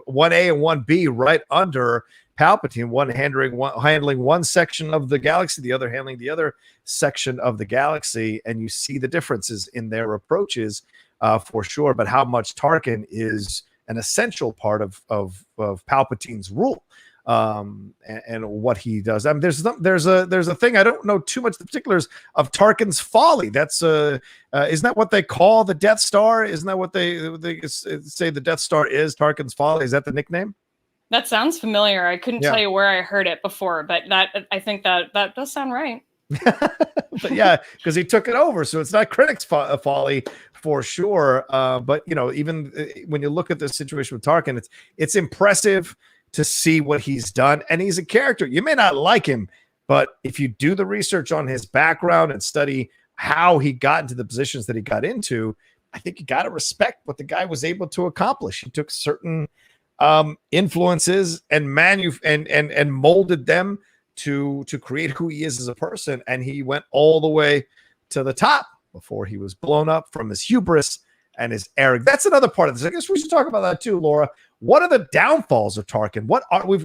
1A and 1B right under Palpatine, one handling one section of the galaxy, the other handling the other section of the galaxy. And you see the differences in their approaches for sure, but how much Tarkin is an essential part of Palpatine's rule and what he does. I mean, there's a thing, I don't know too much the particulars of Tarkin's folly. That's isn't that what they call the Death Star? Isn't that what they say the Death Star is? Tarkin's folly, is that the nickname? That sounds familiar. I couldn't tell you where I heard it before, but I think that does sound right. But yeah, because he took it over, so it's not Krennic's folly for sure. But even when you look at the situation with Tarkin, it's impressive to see what he's done, and he's a character. You may not like him, but if you do the research on his background and study how he got into the positions that he got into, I think you got to respect what the guy was able to accomplish. He took certain influences and molded them to create who he is as a person, and he went all the way to the top before he was blown up from his hubris and his arrogance. That's another part of this. I guess we should talk about that too, Laura. What are the downfalls of Tarkin?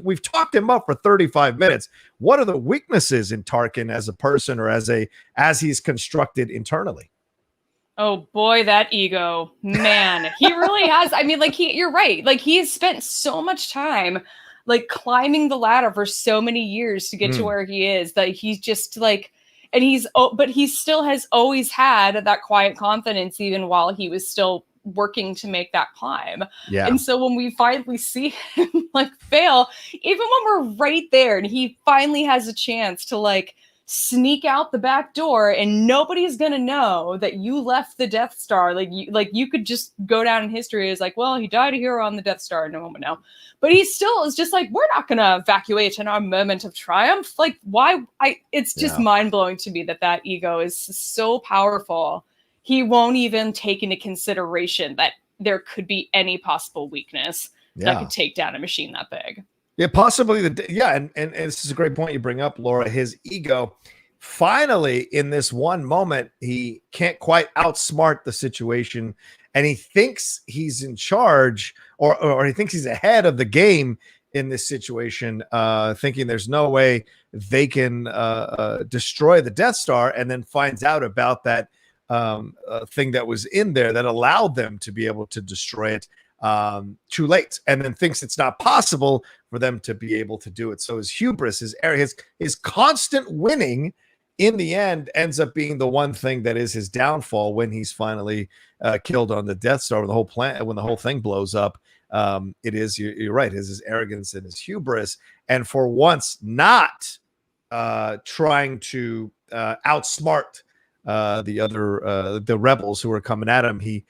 We've talked him up for 35 minutes. What are the weaknesses in Tarkin as a person, or as he's constructed internally? Oh boy, that ego, man, he really has. I mean, like you're right. Like he has spent so much time like climbing the ladder for so many years to get to where he is, that he's just like, and but he still has always had that quiet confidence, even while he was still working to make that climb. And so when we finally see him like fail, even when we're right there and he finally has a chance to like sneak out the back door and nobody's gonna know that you left the Death Star, like you could just go down in history as like, well, he died a hero on the Death Star, no one would know. But he still is just like, we're not gonna evacuate in our moment of triumph. Like, why? It's just mind-blowing to me that ego is so powerful. He won't even take into consideration that there could be any possible weakness. that could take down a machine that big. Yeah, possibly. And this is a great point you bring up, Laura. His ego, finally, in this one moment, he can't quite outsmart the situation, and he thinks he's in charge, or he thinks he's ahead of the game in this situation, thinking there's no way they can destroy the Death Star, and then finds out about that thing that was in there that allowed them to be able to destroy it too late, and then thinks it's not possible for them to be able to do it. So his hubris, his constant winning, in the end ends up being the one thing that is his downfall when he's finally killed on the Death Star, when the whole planet, when the whole thing blows up. It is, you're right, his arrogance and his hubris, and for once not trying to outsmart the rebels who are coming at him. He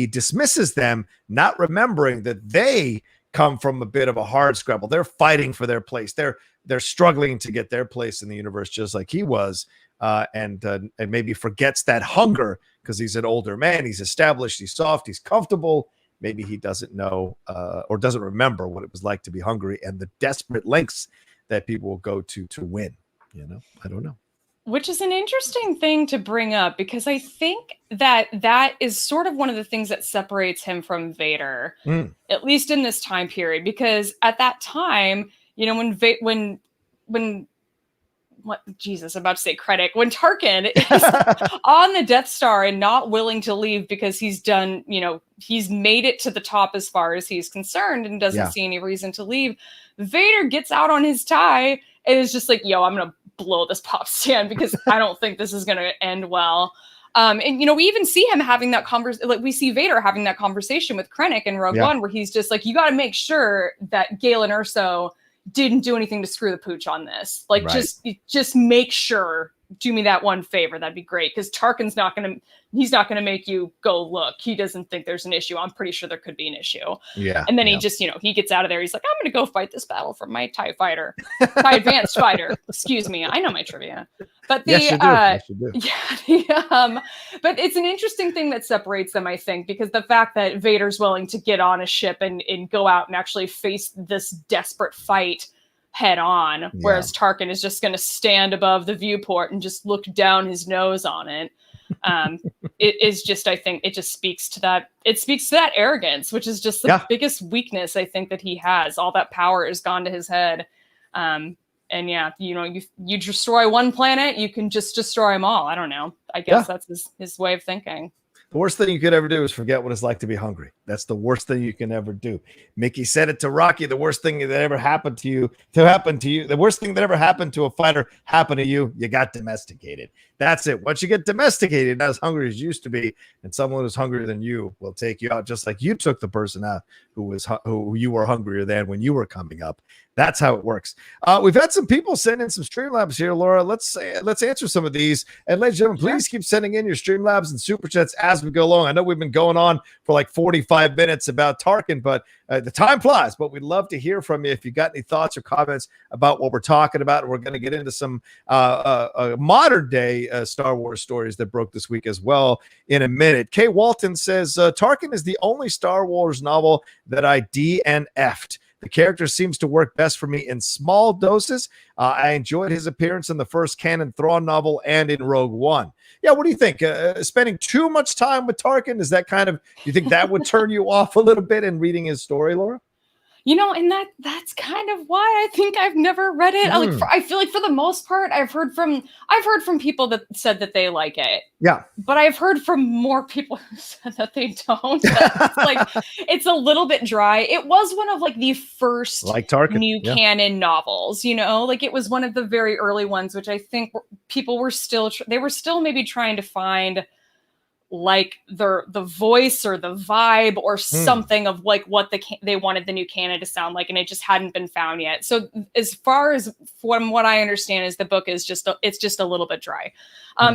dismisses them, not remembering that they come from a bit of a hard scrabble. They're fighting for their place. They're struggling to get their place in the universe, just like he was, and maybe forgets that hunger because he's an older man. He's established. He's soft. He's comfortable. Maybe he doesn't know or doesn't remember what it was like to be hungry and the desperate lengths that people will go to win. I don't know. Which is an interesting thing to bring up, because I think that is sort of one of the things that separates him from Vader, at least in this time period. Because at that time, when Tarkin is on the Death Star and not willing to leave because he's done, he's made it to the top as far as he's concerned and doesn't see any reason to leave. Vader gets out on his tie and is just like, yo, I'm going to blow this pop stand because I don't think this is going to end well. And we even see him having that conversation. Like, we see Vader having that conversation with Krennic in Rogue One, where he's just like, you got to make sure that Galen Erso didn't do anything to screw the pooch on this. Like, just make sure, do me that one favor. That'd be great. Because Tarkin's he's not going to make you go look. He doesn't think there's an issue. I'm pretty sure there could be an issue. Yeah. And then he just, he gets out of there. He's like, I'm going to go fight this battle from my TIE fighter, TIE advanced fighter. Excuse me. I know my trivia. But but it's an interesting thing that separates them, I think, because the fact that Vader's willing to get on a ship and go out and actually face this desperate fight head on, whereas Tarkin is just going to stand above the viewport and just look down his nose on it. It is just, I think it just speaks to that. It speaks to that arrogance, which is just the biggest weakness I think that he has. All that power has gone to his head. And you destroy one planet, you can just destroy them all. I don't know. I guess that's his way of thinking. The worst thing you could ever do is forget what it's like to be hungry. That's the worst thing you can ever do. Mickey said it to Rocky. The worst thing that ever happened to you, the worst thing that ever happened to a fighter happened to you. You got domesticated. That's it. Once you get domesticated, not as hungry as you used to be, and someone who's hungrier than you will take you out, just like you took the person out who you were hungrier than when you were coming up. That's how it works. We've had some people send in some Streamlabs here, Laura. Let's answer some of these. And ladies and gentlemen, please keep sending in your Streamlabs and Super Chats as we go along. I know we've been going on for like 45 minutes about Tarkin, but the time flies. But we'd love to hear from you if you got any thoughts or comments about what we're talking about. We're going to get into some modern day Star Wars stories that broke this week as well in a minute. Kay Walton says, Tarkin is the only Star Wars novel that I DNF'd. The character seems to work best for me in small doses. I enjoyed his appearance in the first canon Thrawn novel and in Rogue One. Yeah, what do you think? Spending too much time with Tarkin, is that kind of, do you think that would turn you off a little bit in reading his story, Laura? And that's kind of why I think I've never read it. I feel like for the most part, I've heard from people that said that they like it. Yeah. But I've heard from more people who said that they don't. It's a little bit dry. It was one of the first new canon novels, it was one of the very early ones, which I think people were still maybe trying to find the voice or the vibe or something of what they wanted the new canon to sound like, and it just hadn't been found yet. So as far as from what I understand is the book is just a little bit dry.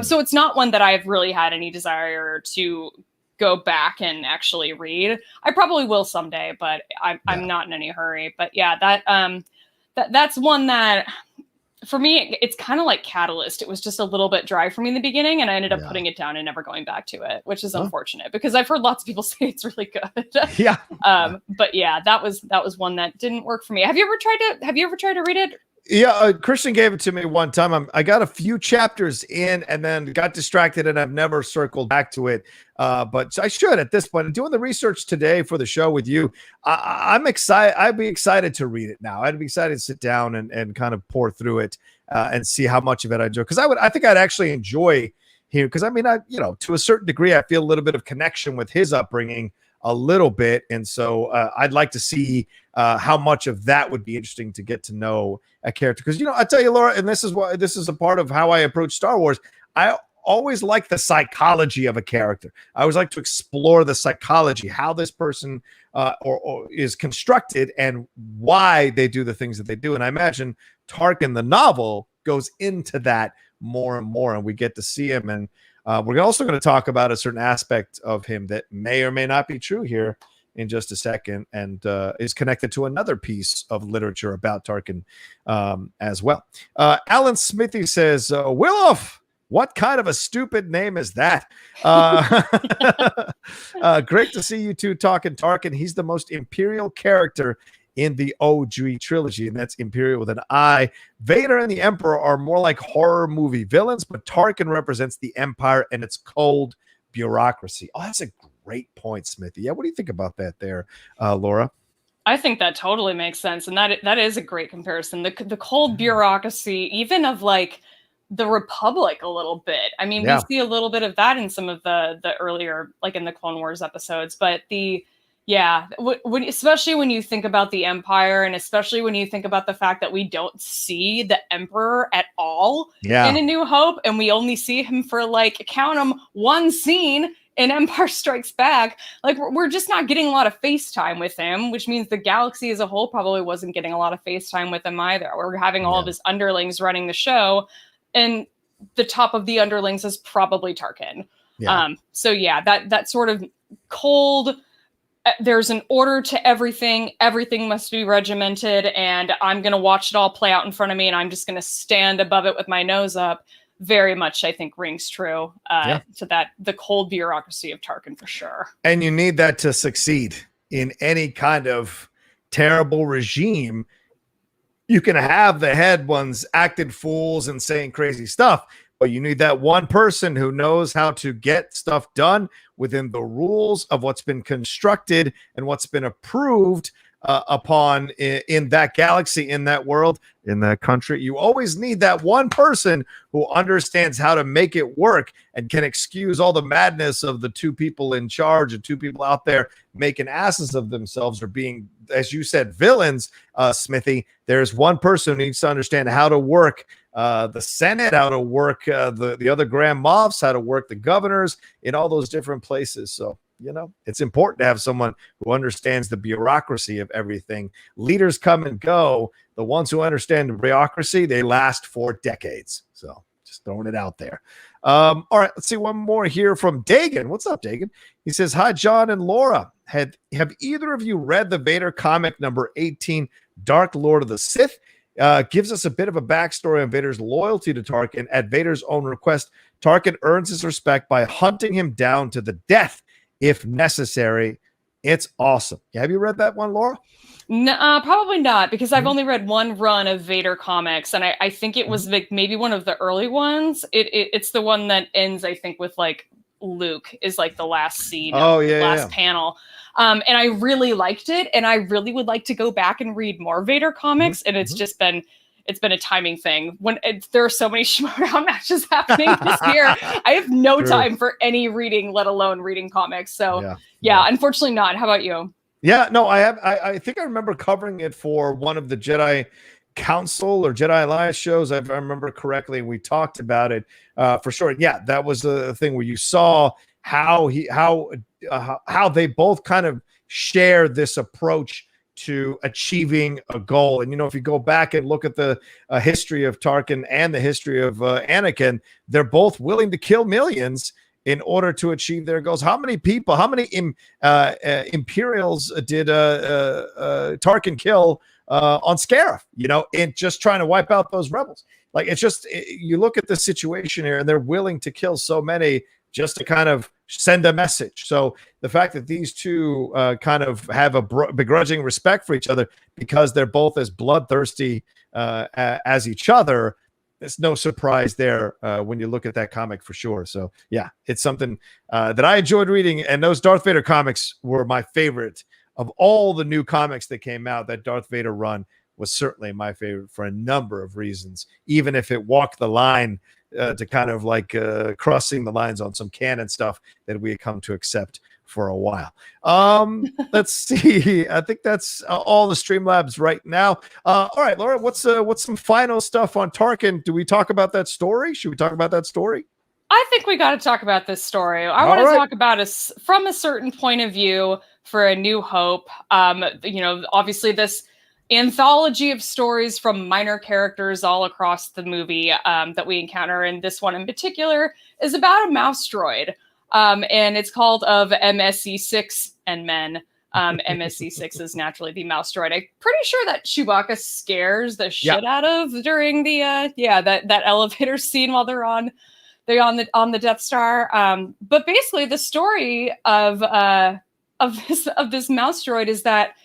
So it's not one that I've really had any desire to go back and actually read. I probably will someday, but I'm not in any hurry. But yeah, that's one that for me, it's kind of like Catalyst. It was just a little bit dry for me in the beginning, and I ended up putting it down and never going back to it, which is unfortunate because I've heard lots of people say it's really good. Yeah. But yeah, that was one that didn't work for me. Have you ever tried to read it? Yeah, Christian gave it to me one time. I got a few chapters in and then got distracted, and I've never circled back to it. But I should at this point. Doing the research today for the show with you, I'm excited. I'd be excited to read it now. I'd be excited to sit down and kind of pour through it and see how much of it I enjoy. Because I think I'd actually enjoy here. Because I mean, to a certain degree, I feel a little bit of connection with his upbringing. A little bit, and so I'd like to see how much of that would be interesting to get to know a character. Because I tell you, Laura, and this is a part of how I approach Star Wars. I always like the psychology of a character. I always like to explore the psychology, how this person or is constructed, and why they do the things that they do. And I imagine Tarkin, the novel, goes into that more and more, and we get to see him. And we're also going to talk about a certain aspect of him that may or may not be true here in just a second, and is connected to another piece of literature about Tarkin as well. Alan Smithy says, Willoff, what kind of a stupid name is that? Great to see you two talking Tarkin. He's the most Imperial character in the OG trilogy, and that's Imperial with an I. Vader and the Emperor are more like horror movie villains, but Tarkin represents the Empire and its cold bureaucracy. Oh, that's a great point, Smithy. Yeah, what do you think about that there, Laura? I think that totally makes sense, and that is a great comparison. The cold bureaucracy, even of like the Republic a little bit. I mean, we see a little bit of that in some of the earlier, like in the Clone Wars episodes, but especially when you think about the Empire, and especially when you think about the fact that we don't see the Emperor at all in A New Hope, and we only see him for count 'em, one scene in Empire Strikes Back. Like we're just not getting a lot of face time with him, which means the galaxy as a whole probably wasn't getting a lot of face time with him either. We're having all of his underlings running the show, and the top of the underlings is probably Tarkin. That sort of cold. There's an order to everything. Everything must be regimented, and I'm going to watch it all play out in front of me, and I'm just going to stand above it with my nose up. Very much, I think, rings true to the cold bureaucracy of Tarkin for sure. And you need that to succeed in any kind of terrible regime. You can have the head ones acting fools and saying crazy stuff, but you need that one person who knows how to get stuff done within the rules of what's been constructed and what's been approved upon in that galaxy, in that world, in that country. You always need that one person who understands how to make it work and can excuse all the madness of the two people in charge and two people out there making asses of themselves or being, as you said, villains, Smithy. There's one person who needs to understand how to work the Senate, how to work the other Grand Moffs, how to work the governors in all those different places. So, it's important to have someone who understands the bureaucracy of everything. Leaders come and go. The ones who understand the bureaucracy, they last for decades. So just throwing it out there. All right, let's see one more here from Dagan. What's up, Dagan? He says, hi, John and Laura. Have either of you read the Vader comic number 18, Dark Lord of the Sith? Gives us a bit of a backstory on Vader's loyalty to Tarkin. At Vader's own request, Tarkin earns his respect by hunting him down to the death if necessary. It's awesome. Have you read that one, Laura? No, probably not, because I've only read one run of Vader comics, and I think it was maybe one of the early ones. It's the one that ends, I think, with Luke is the last scene, last panel. And I really liked it, and I really would like to go back and read more Vader comics, and it's just been a timing thing. When there are so many Schmoedown matches happening this year, I have no time for any reading, let alone reading comics. So unfortunately not. How about you? Yeah, no, I think I remember covering it for one of the Jedi Council or Jedi Alliance shows. If I remember correctly, we talked about it for sure. Yeah, that was the thing where you saw how they both kind of share this approach to achieving a goal. And, if you go back and look at the history of Tarkin and the history of Anakin, they're both willing to kill millions in order to achieve their goals. How many people, how many Imperials did Tarkin kill on Scarif, and just trying to wipe out those rebels. Like, it's just, you look at the situation here, and they're willing to kill so many just to kind of send a message. So the fact that these two kind of have a begrudging respect for each other because they're both as bloodthirsty as each other, there's no surprise there when you look at that comic for sure. So yeah, it's something that I enjoyed reading, and those Darth Vader comics were my favorite of all the new comics that came out. That Darth Vader run was certainly my favorite for a number of reasons, even if it walked the line to kind of like crossing the lines on some canon stuff that we had come to accept for a while. Let's see. I think that's all the Streamlabs right now. All right, Laura, what's some final stuff on Tarkin? Do we talk about that story? Should we talk about that story? I think we got to talk about this story. I want to talk about us from a certain point of view for A New Hope. Obviously this anthology of stories from minor characters all across the movie that we encounter, and this one in particular is about a mouse droid. And it's called Of MSC6 and Men. MSC6 is naturally the mouse droid. I'm pretty sure that Chewbacca scares the shit out of during the that elevator scene while they're on the Death Star. But basically, the story of this mouse droid is that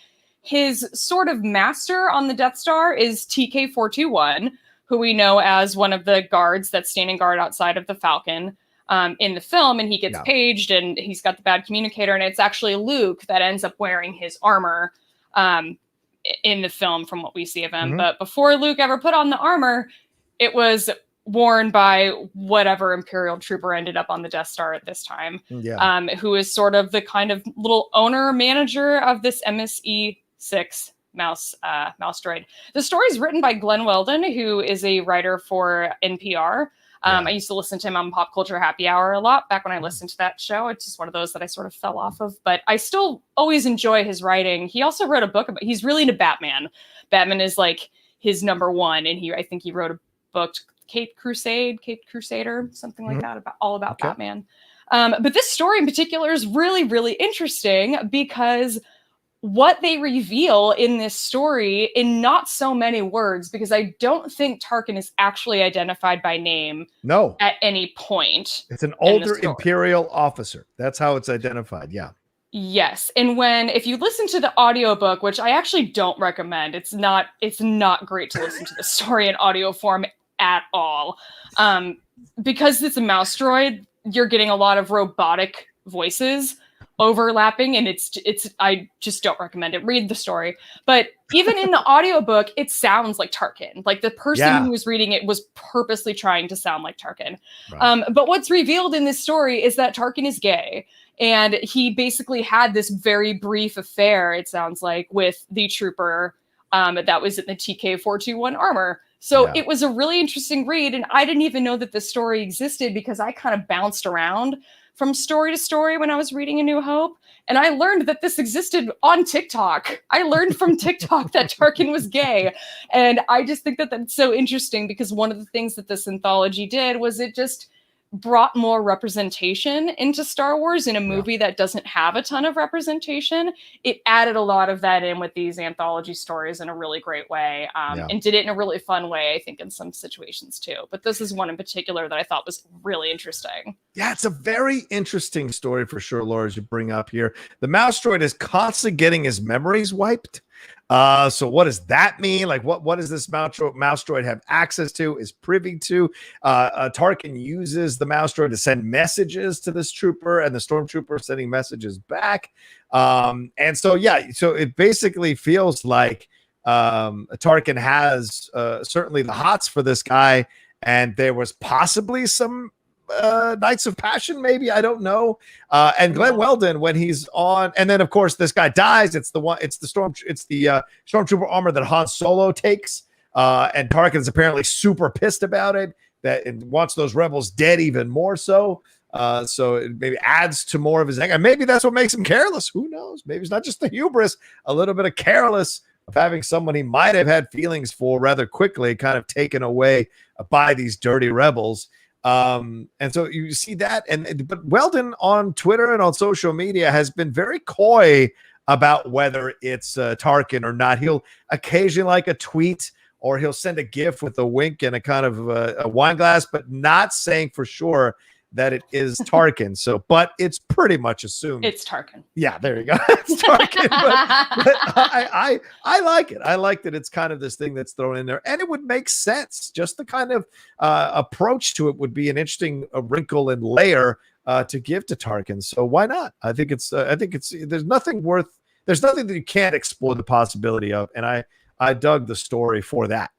his sort of master on the Death Star is TK-421, who we know as one of the guards that's standing guard outside of the Falcon in the film, and he gets paged, and he's got the bad communicator, and it's actually Luke that ends up wearing his armor in the film from what we see of him. But before Luke ever put on the armor, it was worn by whatever Imperial trooper ended up on the Death Star at this time, who is sort of the kind of little owner manager of this MSE6 mouse droid. The story is written by Glenn Weldon, who is a writer for NPR. I used to listen to him on Pop Culture Happy Hour a lot back when I listened to that show. It's just one of those that I sort of fell off of, but I still always enjoy his writing. He also wrote a book about, he's really into Batman. Batman is like his number one. And I think he wrote a book, Caped Crusader, something like that, about Batman. But this story in particular is really, really interesting because what they reveal in this story in not so many words, because I don't think Tarkin is actually identified by name at any point. It's an older Imperial officer. That's how it's identified. Yeah. Yes. And if you listen to the audiobook, which I actually don't recommend, it's not great to listen to the story in audio form at all. Because it's a mouse droid, you're getting a lot of robotic voices overlapping, and I just don't recommend it. Read the story. But even in the audiobook, it sounds like Tarkin. Like the person who was reading it was purposely trying to sound like Tarkin. Right. But what's revealed in this story is that Tarkin is gay. And he basically had this very brief affair, it sounds like, with the trooper that was in the TK-421 armor. So it was a really interesting read. And I didn't even know that this story existed because I kind of bounced around from story to story when I was reading A New Hope. And I learned that this existed on TikTok. I learned from TikTok that Tarkin was gay. And I just think that that's so interesting because one of the things that this anthology did was it just brought more representation into Star Wars in a movie that doesn't have a ton of representation. It added a lot of that in with these anthology stories in a really great way, and did it in a really fun way, I think, in some situations too. But this is one in particular that I thought was really interesting. Yeah, it's a very interesting story for sure, Laura, as you bring up here. The mouse droid is constantly getting his memories wiped. So what does that mean? Like, what does this mouse droid have access to, is privy to? Tarkin uses the mouse droid to send messages to this trooper, and the stormtrooper sending messages back. And so it basically feels like Tarkin has certainly the hots for this guy, and there was possibly some Knights of Passion, maybe, I don't know. And Glenn Weldon, when he's on, and then of course this guy dies. It's the stormtrooper armor that Han Solo takes, and Tarkin's apparently super pissed about it, and wants those rebels dead even more so. So it maybe adds to more of his anger. Maybe that's what makes him careless. Who knows? Maybe it's not just the hubris, a little bit of careless of having someone he might have had feelings for rather quickly kind of taken away by these dirty rebels. And so you see that, but Weldon on Twitter and on social media has been very coy about whether it's Tarkin or not. He'll occasionally like a tweet, or he'll send a GIF with a wink and a kind of a wine glass, but not saying for sure that it is Tarkin. So, but it's pretty much assumed it's Tarkin. Yeah, there you go. It's Tarkin. but I like it. I like that it's kind of this thing that's thrown in there, and it would make sense. Just the kind of approach to it would be an interesting wrinkle and layer to give to Tarkin. So why not? I think it's. There's nothing that you can't explore the possibility of, and I dug the story for that.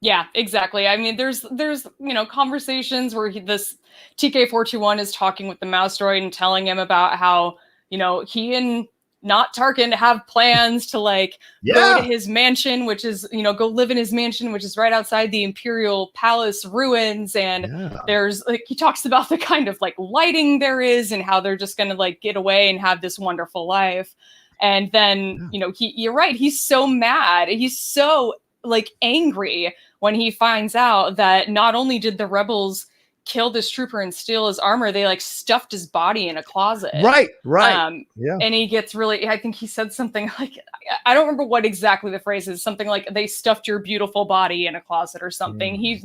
Yeah, exactly. I mean, there's conversations where this TK421 is talking with the mouse droid and telling him about how, he and not Tarkin have plans to go to his mansion, which is, go live in his mansion, which is right outside the Imperial Palace ruins. And there's he talks about the kind of lighting there is and how they're just going to get away and have this wonderful life. And then, you're right. He's so mad. He's so angry when he finds out that not only did the rebels kill this trooper and steal his armor, they stuffed his body in a closet. Right. And he gets really, I think he said something I don't remember what exactly the phrase is, something like they stuffed your beautiful body in a closet or something. He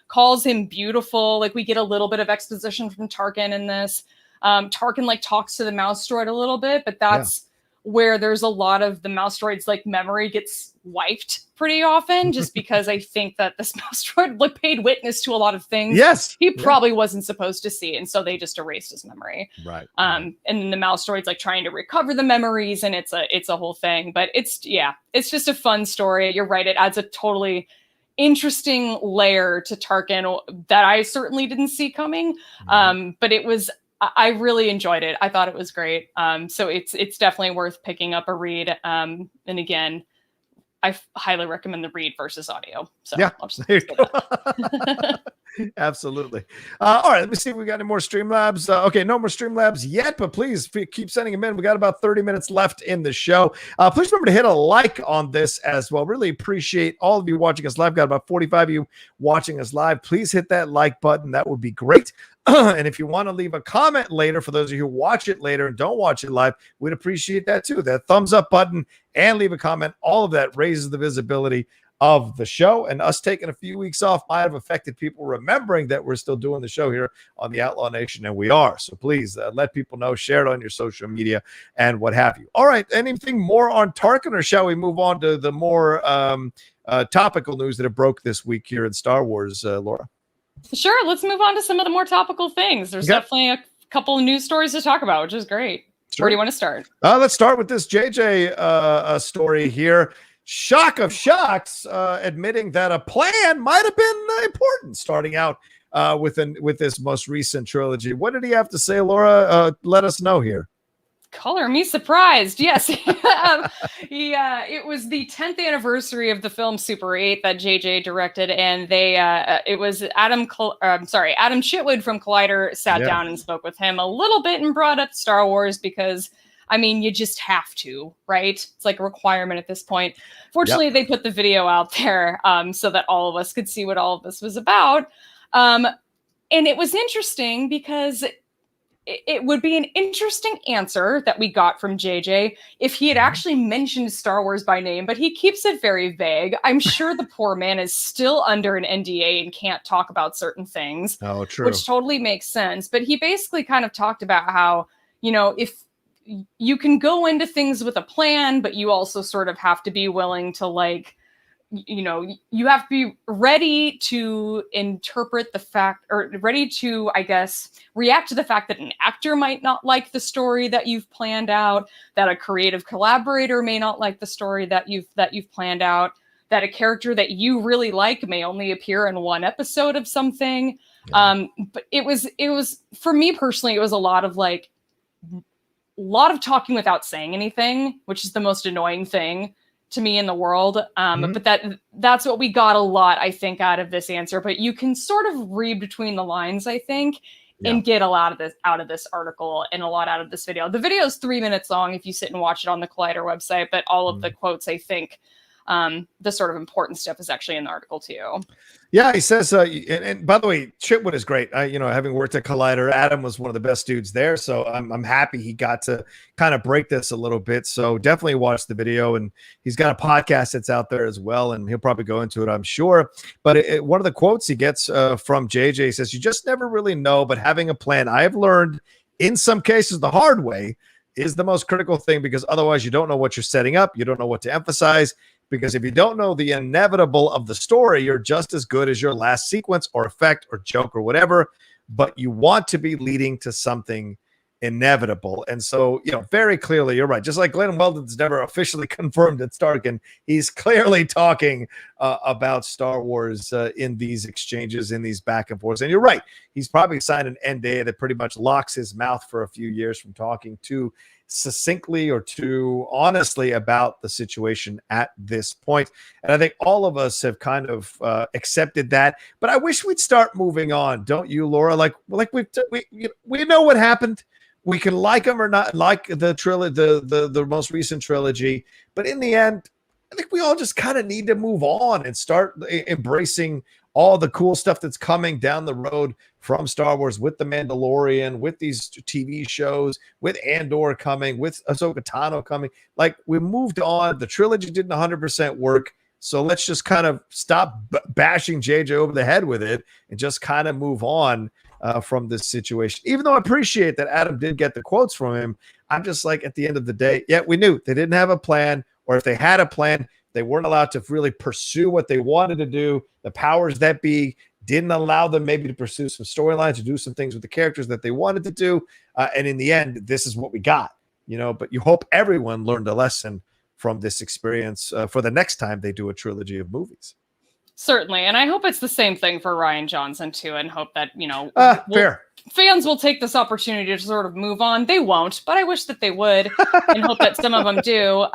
calls him beautiful. We get a little bit of exposition from Tarkin in this. Tarkin talks to the mouse droid a little bit, but that's where there's a lot of the mouse droid's memory gets wiped pretty often, just because I think that this mouse droid paid witness to a lot of things he probably wasn't supposed to see, and so they just erased his memory. Right. And then the mouse droid's trying to recover the memories, and it's a whole thing. But it's just a fun story. You're right, it adds a totally interesting layer to Tarkin that I certainly didn't see coming. But I really enjoyed it. I thought it was great. So it's definitely worth picking up a read. And again, I highly recommend the read versus audio. So I'll just there you go. Absolutely. All right, let me see if we got any more Streamlabs. Okay, no more Streamlabs yet, but please keep sending them in. We got about 30 minutes left in the show. Please remember to hit a like on this as well. Really appreciate all of you watching us live. Got about 45 of you watching us live. Please hit that like button. That would be great. And if you want to leave a comment later, for those of you who watch it later and don't watch it live, we'd appreciate that too. That thumbs up button and leave a comment. All of that raises the visibility of the show, and us taking a few weeks off might have affected people remembering that we're still doing the show here on the Outlaw Nation, and we are. So please let people know, share it on your social media and what have you. All right, anything more on Tarkin, or shall we move on to the more topical news that have broke this week here in Star Wars, Laura? Sure, let's move on to some of the more topical things. There's definitely a couple of news stories to talk about, which is great. Sure. Where do you want to start? Let's start with this JJ story here. Shock of shocks, admitting that a plan might have been important starting out with this most recent trilogy. What did he have to say, Laura? Let us know here. Color me surprised. Yes. It was the 10th anniversary of the film Super 8 that JJ directed, and it was Adam Chitwood from Collider sat down and spoke with him a little bit and brought up Star Wars because, I mean, you just have to, right? It's a requirement at this point. Fortunately, they put the video out there so that all of us could see what all of this was about. And it was interesting because it would be an interesting answer that we got from JJ if he had actually mentioned Star Wars by name, but he keeps it very vague. I'm sure the poor man is still under an NDA and can't talk about certain things. Oh, true. Which totally makes sense. But he basically kind of talked about how, if you can go into things with a plan, but you also sort of have to be willing to you have to be ready to interpret the fact, or ready to, I guess, react to the fact that an actor might not like the story that you've planned out, that a creative collaborator may not like the story that you've planned out, that a character that you really like may only appear in one episode of something. But it was for me personally, it was a lot of talking without saying anything, which is the most annoying thing to me in the world. But that's what we got a lot, I think, out of this answer. But you can sort of read between the lines, I think, and get a lot of this out of this article and a lot out of this video. The video is 3 minutes long if you sit and watch it on the Collider website, but all of the quotes, I think, the sort of important stuff is actually in the article too. Yeah, he says, and by the way, Chitwood is great. Having worked at Collider, Adam was one of the best dudes there. So I'm happy he got to kind of break this a little bit. So definitely watch the video, and he's got a podcast that's out there as well, and he'll probably go into it, I'm sure. But one of the quotes he gets from JJ says, "You just never really know, but having a plan, I have learned in some cases the hard way, is the most critical thing, because otherwise you don't know what you're setting up. You don't know what to emphasize. Because if you don't know the inevitable of the story, you're just as good as your last sequence or effect or joke or whatever, but you want to be leading to something inevitable." And so, very clearly, you're right. Just like Glenn Weldon's never officially confirmed it's Tarkin, he's clearly talking about Star Wars in these exchanges, in these back and forths. And you're right. He's probably signed an NDA that pretty much locks his mouth for a few years from talking too succinctly or too honestly about the situation at this point. And I think all of us have kind of accepted that, but I wish we'd start moving on. Don't you, Laura? We know what happened. We can like them or not like the trilogy, the most recent trilogy, but in the end, I think we all just kind of need to move on and start embracing all the cool stuff that's coming down the road from Star Wars, with The Mandalorian, with these TV shows, with Andor coming, with Ahsoka Tano coming. Like, we moved on. The trilogy didn't 100% work. So let's just kind of stop bashing JJ over the head with it and just kind of move on from this situation. Even though I appreciate that Adam did get the quotes from him, I'm just like, at the end of the day, yeah, we knew they didn't have a plan, or if they had a plan, they weren't allowed to really pursue what they wanted to do. The powers that be didn't allow them maybe to pursue some storylines, to do some things with the characters that they wanted to do. And in the end, this is what we got, but you hope everyone learned a lesson from this experience for the next time they do a trilogy of movies. Certainly. And I hope it's the same thing for Rian Johnson too, and hope that, fair. Fans will take this opportunity to sort of move on. They won't, but I wish that they would, and hope that some of them do.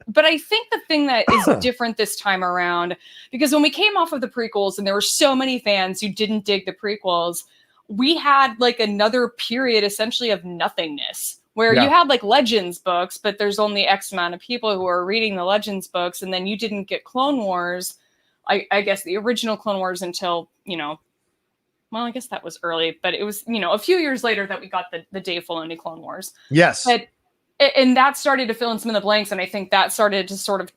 But I think the thing that is different this time around, because when we came off of the prequels and there were so many fans who didn't dig the prequels, we had like another period essentially of nothingness, where you had like Legends books, but there's only X amount of people who are reading the Legends books. And then you didn't get Clone Wars, I guess the original Clone Wars, until, well, I guess that was early, but it was, a few years later that we got the Dave Filoni Clone Wars. Yes. And that started to fill in some of the blanks. And I think that started to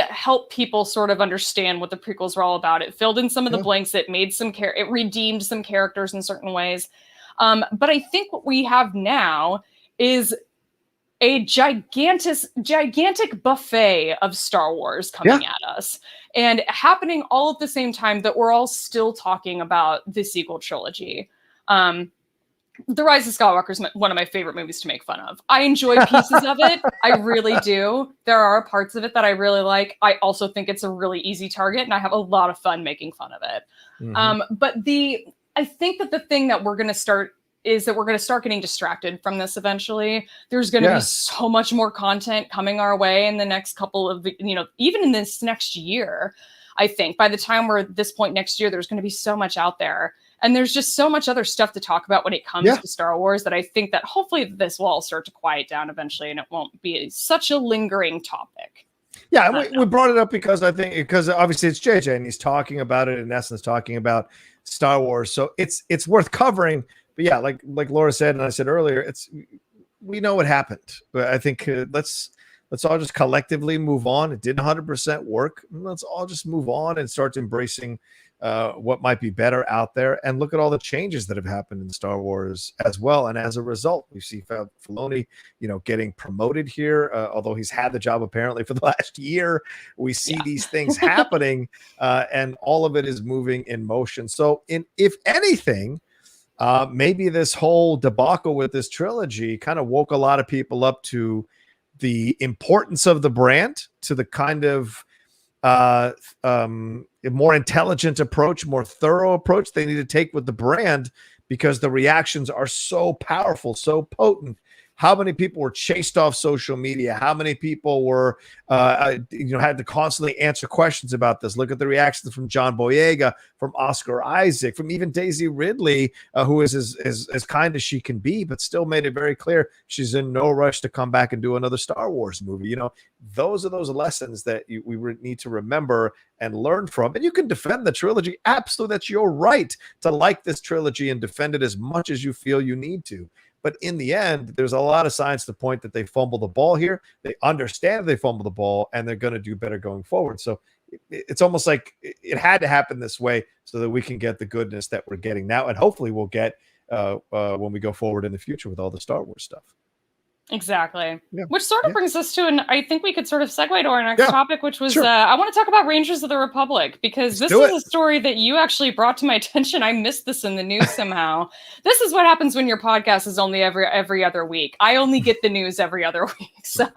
help people sort of understand what the prequels were all about. It filled in some of the blanks. It made it redeemed some characters in certain ways. But I think what we have now is a gigantic buffet of Star Wars coming at us, and happening all at the same time that we're all still talking about the sequel trilogy. The Rise of Skywalker is one of my favorite movies to make fun of. I enjoy pieces of it. I really do. There are parts of it that I really like. I also think it's a really easy target, and I have a lot of fun making fun of it. But I think that the thing that we're going to start is that we're going to start getting distracted from this eventually. There's going to be so much more content coming our way in the next couple of, even in this next year. I think by the time we're at this point next year, there's going to be so much out there. And there's just so much other stuff to talk about when it comes to Star Wars, that I think that hopefully this will all start to quiet down eventually, and it won't be such a lingering topic. Yeah, we brought it up because obviously it's JJ and he's talking about it, in essence, talking about Star Wars. So it's worth covering. But yeah, like Laura said, and I said earlier, we know what happened. But I think let's all just collectively move on. It didn't 100% work. Let's all just move on and start embracing what might be better out there, and look at all the changes that have happened in Star Wars as well. And as a result, we see Filoni, getting promoted here, although he's had the job apparently for the last year. We see these things happening, and all of it is moving in motion. So if anything, maybe this whole debacle with this trilogy kind of woke a lot of people up to the importance of the brand, to the kind of more intelligent approach, more thorough approach they need to take with the brand, because the reactions are so powerful, so potent. How many people were chased off social media? How many people were, had to constantly answer questions about this? Look at the reactions from John Boyega, from Oscar Isaac, from even Daisy Ridley, who is as kind as she can be, but still made it very clear she's in no rush to come back and do another Star Wars movie. those are those lessons that we need to remember and learn from. And you can defend the trilogy. Absolutely, that's your right to like this trilogy and defend it as much as you feel you need to. But in the end, there's a lot of signs to point that they fumble the ball here. They understand they fumble the ball, and they're going to do better going forward. So it's almost like it had to happen this way so that we can get the goodness that we're getting now, and hopefully we'll get when we go forward in the future with all the Star Wars stuff. Exactly. Yeah. Which sort of brings us to, and I think we could sort of segue to our next topic, which was, I want to talk about Rangers of the Republic, because this is a story that you actually brought to my attention. I missed this in the news somehow. This is what happens when your podcast is only every other week. I only get the news every other week. So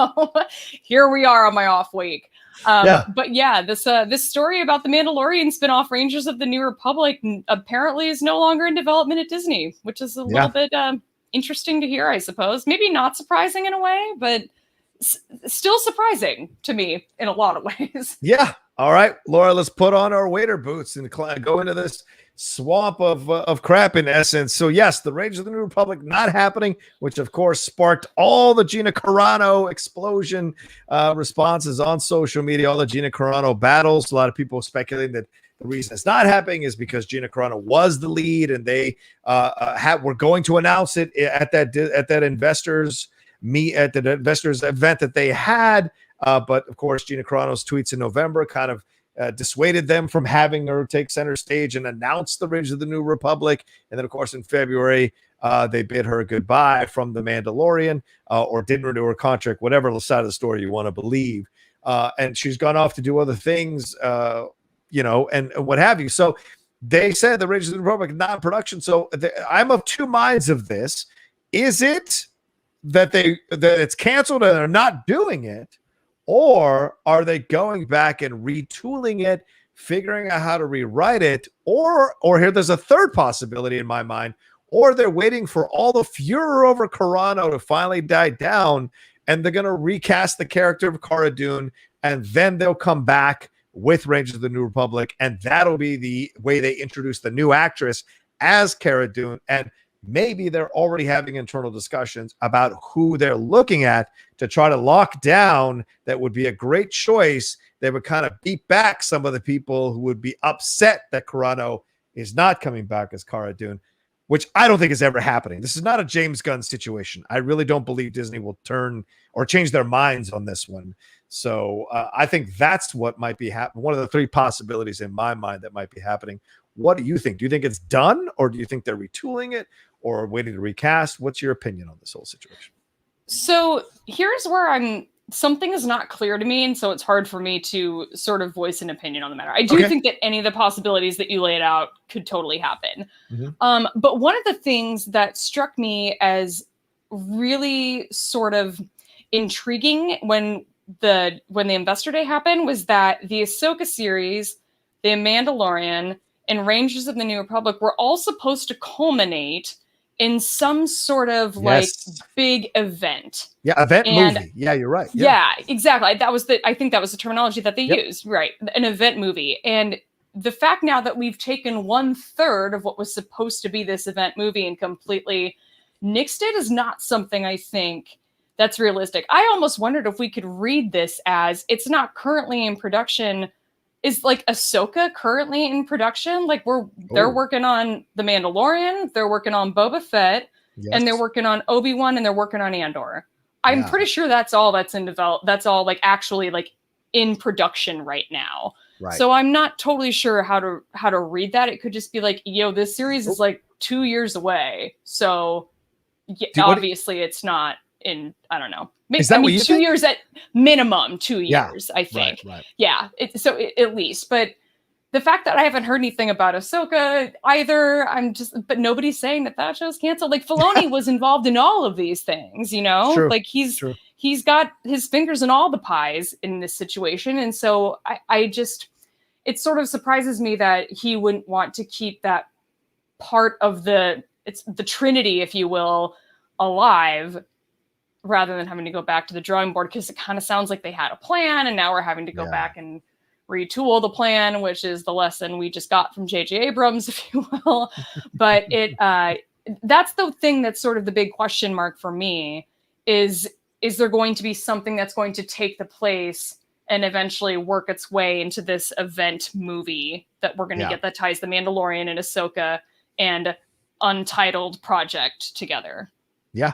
here we are on my off week. But yeah, this story about the Mandalorian spinoff, Rangers of the New Republic, apparently is no longer in development at Disney, which is a little bit interesting to hear, I suppose. Maybe not surprising in a way, but still surprising to me in a lot of ways. Yeah. All right, Laura, let's put on our waiter boots and go into this swamp of crap, in essence. So yes, the Rangers of the New Republic not happening, which of course sparked all the Gina Carano explosion responses on social media, all the Gina Carano battles. A lot of people speculating that the reason it's not happening is because Gina Carano was the lead, and they were going to announce it at that investors event that they had. But of course, Gina Carano's tweets in November kind of dissuaded them from having her take center stage and announce the Rangers of the New Republic. And then, of course, in February, they bid her goodbye from The Mandalorian, or didn't renew her contract, whatever side of the story you want to believe. And she's gone off to do other things, and what have you. So they said the Rangers of the Republic not in production. So I'm of two minds of this. Is it that it's canceled and they're not doing it? Or are they going back and retooling it, figuring out how to rewrite it? Or here, there's a third possibility in my mind. Or they're waiting for all the furor over Carano to finally die down, and they're going to recast the character of Cara Dune, and then they'll come back with Rangers of the New Republic, and that'll be the way they introduce the new actress as Cara Dune. And maybe they're already having internal discussions about who they're looking at to try to lock down. That would be a great choice. They would kind of beat back some of the people who would be upset that Carano is not coming back as Cara Dune, which I don't think is ever happening. This is not a James Gunn situation. I really don't believe Disney will turn or change their minds on this one. So I think that's what might be happening. One of the three possibilities in my mind that might be happening. What do you think? Do you think it's done, or do you think they're retooling it or waiting to recast? What's your opinion on this whole situation? So here's where something is not clear to me, and so it's hard for me to sort of voice an opinion on the matter. I do think that any of the possibilities that you laid out could totally happen. Mm-hmm. But one of the things that struck me as really sort of intriguing when the Investor Day happened was that the Ahsoka series, The Mandalorian, and Rangers of the New Republic were all supposed to culminate in some sort of like big event. Yeah, event movie. Yeah, you're right. Yeah, exactly. I think that was the terminology that they used. Right. An event movie. And the fact now that we've taken 1/3 of what was supposed to be this event movie and completely nixed it is not something I think that's realistic. I almost wondered if we could read this as it's not currently in production. Is like Ahsoka currently in production? Like they're working on The Mandalorian, they're working on Boba Fett, and they're working on Obi-Wan, and they're working on Andor. I'm pretty sure that's all that's in develop. That's all like actually like in production right now. Right. So I'm not totally sure how to read that. It could just be like, this series is like 2 years away. So obviously it's not in, I don't know. Is that what you 2 think? years at minimum, 2 years, I think. Right. Yeah. At least, but the fact that I haven't heard anything about Ahsoka either, but nobody's saying that show's canceled. Like Filoni was involved in all of these things, True. Like he's got his fingers in all the pies in this situation. And so it sort of surprises me that he wouldn't want to keep that part of the Trinity, if you will, alive, rather than having to go back to the drawing board, because it kind of sounds like they had a plan and now we're having to go back and retool the plan, which is the lesson we just got from J.J. Abrams, if you will. But that's the thing that's sort of the big question mark for me is is there going to be something that's going to take the place and eventually work its way into this event movie that we're going to get that ties the Mandalorian and Ahsoka and Untitled project together? Yeah.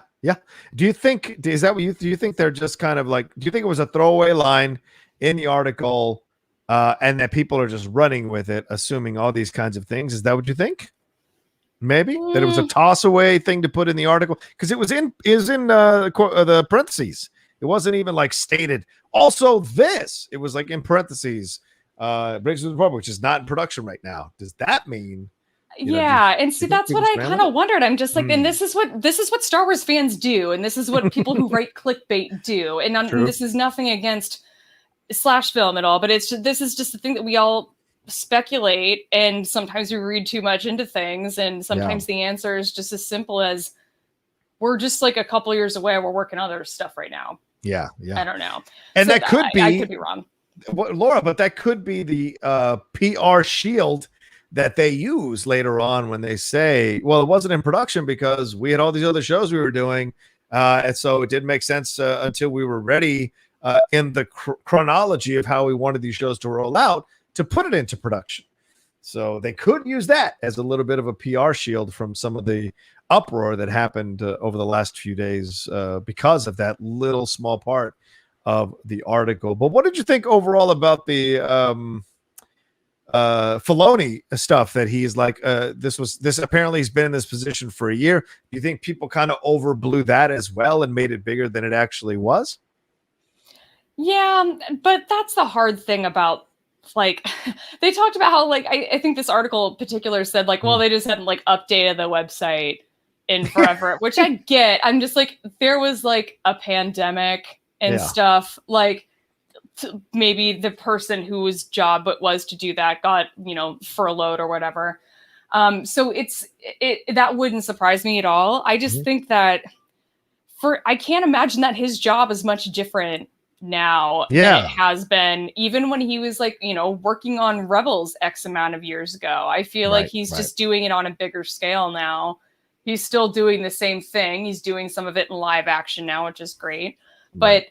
Do you think, is that what do you think they're just kind of like, do you think it was a throwaway line in the article and that people are just running with it, assuming all these kinds of things? Is that what you think? Maybe that it was a toss away thing to put in the article because it was in the parentheses. It wasn't even like stated. Also, it was like in parentheses. Bridge of the Republic, which is not in production right now. Does that mean? And see, that's what I kind of wondered. I'm just like, and this is what Star Wars fans do, and this is what people who write clickbait do. And this is nothing against slash film at all, but this is just the thing that we all speculate, and sometimes we read too much into things, and sometimes the answer is just as simple as we're just like a couple years away. We're working on other stuff right now. Yeah. I don't know, and so that could be. I could be wrong, Laura, but that could be the PR shield that they use later on when they say, well, it wasn't in production because we had all these other shows we were doing. And so it didn't make sense until we were ready in the chronology of how we wanted these shows to roll out to put it into production. So they could use that as a little bit of a PR shield from some of the uproar that happened over the last few days because of that little small part of the article. But what did you think overall about the Filoni stuff that he's like, this apparently he's been in this position for a year. Do you think people kind of overblew that as well and made it bigger than it actually was? Yeah, but that's the hard thing about, like, they talked about how, like, I think this article in particular said, like, well, they just hadn't, like, updated the website in forever, which I get. I'm just like, there was, like, a pandemic and stuff, like, maybe the person whose job it was to do that got, furloughed or whatever. So that wouldn't surprise me at all. I just think that I can't imagine that his job is much different now than it has been, even when he was like, working on Rebels X amount of years ago. I feel like he's just doing it on a bigger scale now. He's still doing the same thing. He's doing some of it in live action now, which is great. But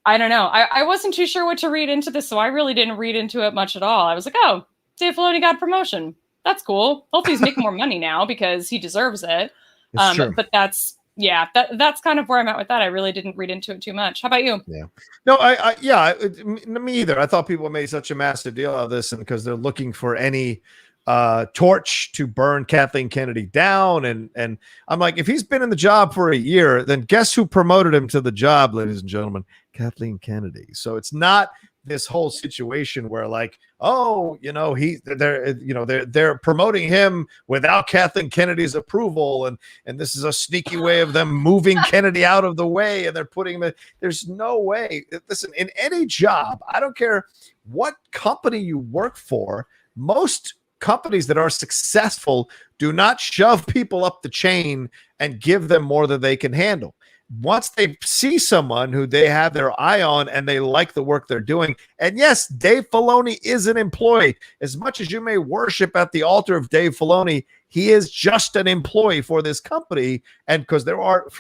I don't know. I wasn't too sure what to read into this, so I really didn't read into it much at all. I was like, oh, Dave Filoni got promotion. That's cool. Hopefully he's making more money now because he deserves it. But that's kind of where I'm at with that. I really didn't read into it too much. How about you? Yeah. No, me either. I thought people made such a massive deal out of this, and because they're looking for any torch to burn Kathleen Kennedy down. And I'm like, if he's been in the job for a year, then guess who promoted him to the job, ladies and gentlemen? Kathleen Kennedy. So it's not this whole situation where, like, oh, they're promoting him without Kathleen Kennedy's approval, and this is a sneaky way of them moving Kennedy out of the way, and they're putting him. There's no way. Listen, in any job, I don't care what company you work for, most companies that are successful do not shove people up the chain and give them more than they can handle. Once they see someone who they have their eye on and they like the work they're doing, and yes, Dave Filoni is an employee. As much as you may worship at the altar of Dave Filoni, he is just an employee for this company. And because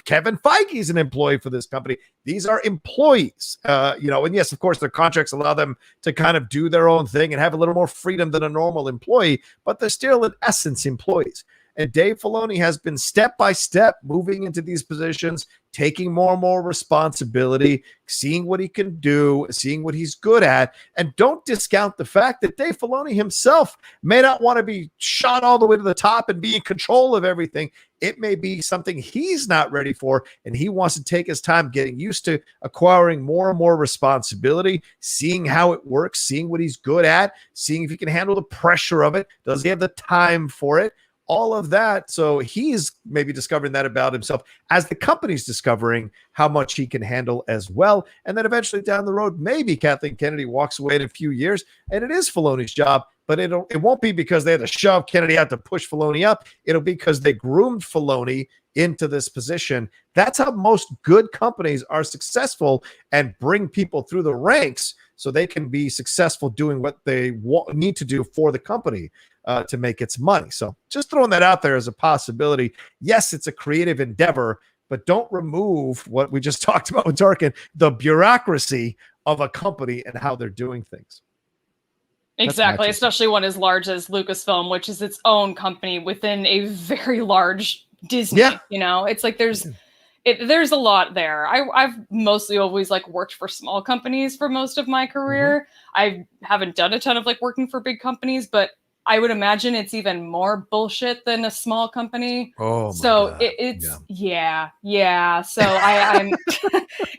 Kevin Feige is an employee for this company. These are employees, and yes, of course, their contracts allow them to kind of do their own thing and have a little more freedom than a normal employee, but they're still in essence employees. And Dave Filoni has been step by step moving into these positions, taking more and more responsibility, seeing what he can do, seeing what he's good at. And don't discount the fact that Dave Filoni himself may not want to be shot all the way to the top and be in control of everything. It may be something he's not ready for, and he wants to take his time getting used to acquiring more and more responsibility, seeing how it works, seeing what he's good at, seeing if he can handle the pressure of it. Does he have the time for it? All of that. So he's maybe discovering that about himself as the company's discovering how much he can handle as well. And then eventually down the road, maybe Kathleen Kennedy walks away in a few years and it is Filoni's job, but it won't be because they had to shove Kennedy out to push Filoni up. It'll be because they groomed Filoni into this position. That's how most good companies are successful and bring people through the ranks so they can be successful doing what they need to do for the company to make its money. So just throwing that out there as a possibility. Yes, it's a creative endeavor, but don't remove what we just talked about with Tarkin, the bureaucracy of a company and how they're doing things. Exactly, especially one as large as Lucasfilm, which is its own company within a very large Disney. Yeah. You know, it's like there's a lot there. I've mostly always like worked for small companies for most of my career. I haven't done a ton of like working for big companies, but I would imagine it's even more bullshit than a small company. Oh, so God. it's yeah. So I'm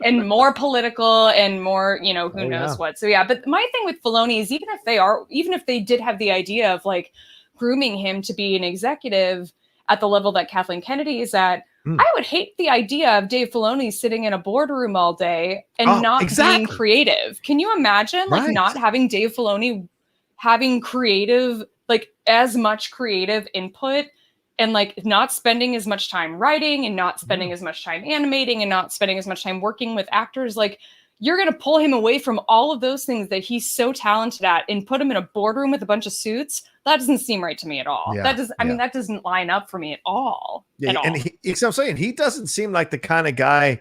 and more political and more, you know, who knows what. So yeah, but my thing with Filoni is even if they did have the idea of like grooming him to be an executive at the level that Kathleen Kennedy is at, I would hate the idea of Dave Filoni sitting in a boardroom all day and not being creative. Can you imagine like not having Dave Filoni having creative, like as much creative input and like not spending as much time writing and not spending as much time animating and not spending as much time working with actors? Like you're going to pull him away from all of those things that he's so talented at and put him in a boardroom with a bunch of suits. That doesn't seem right to me at all. Yeah, that does. I mean, that doesn't line up for me at all. Yeah, and I'm saying he doesn't seem like the kind of guy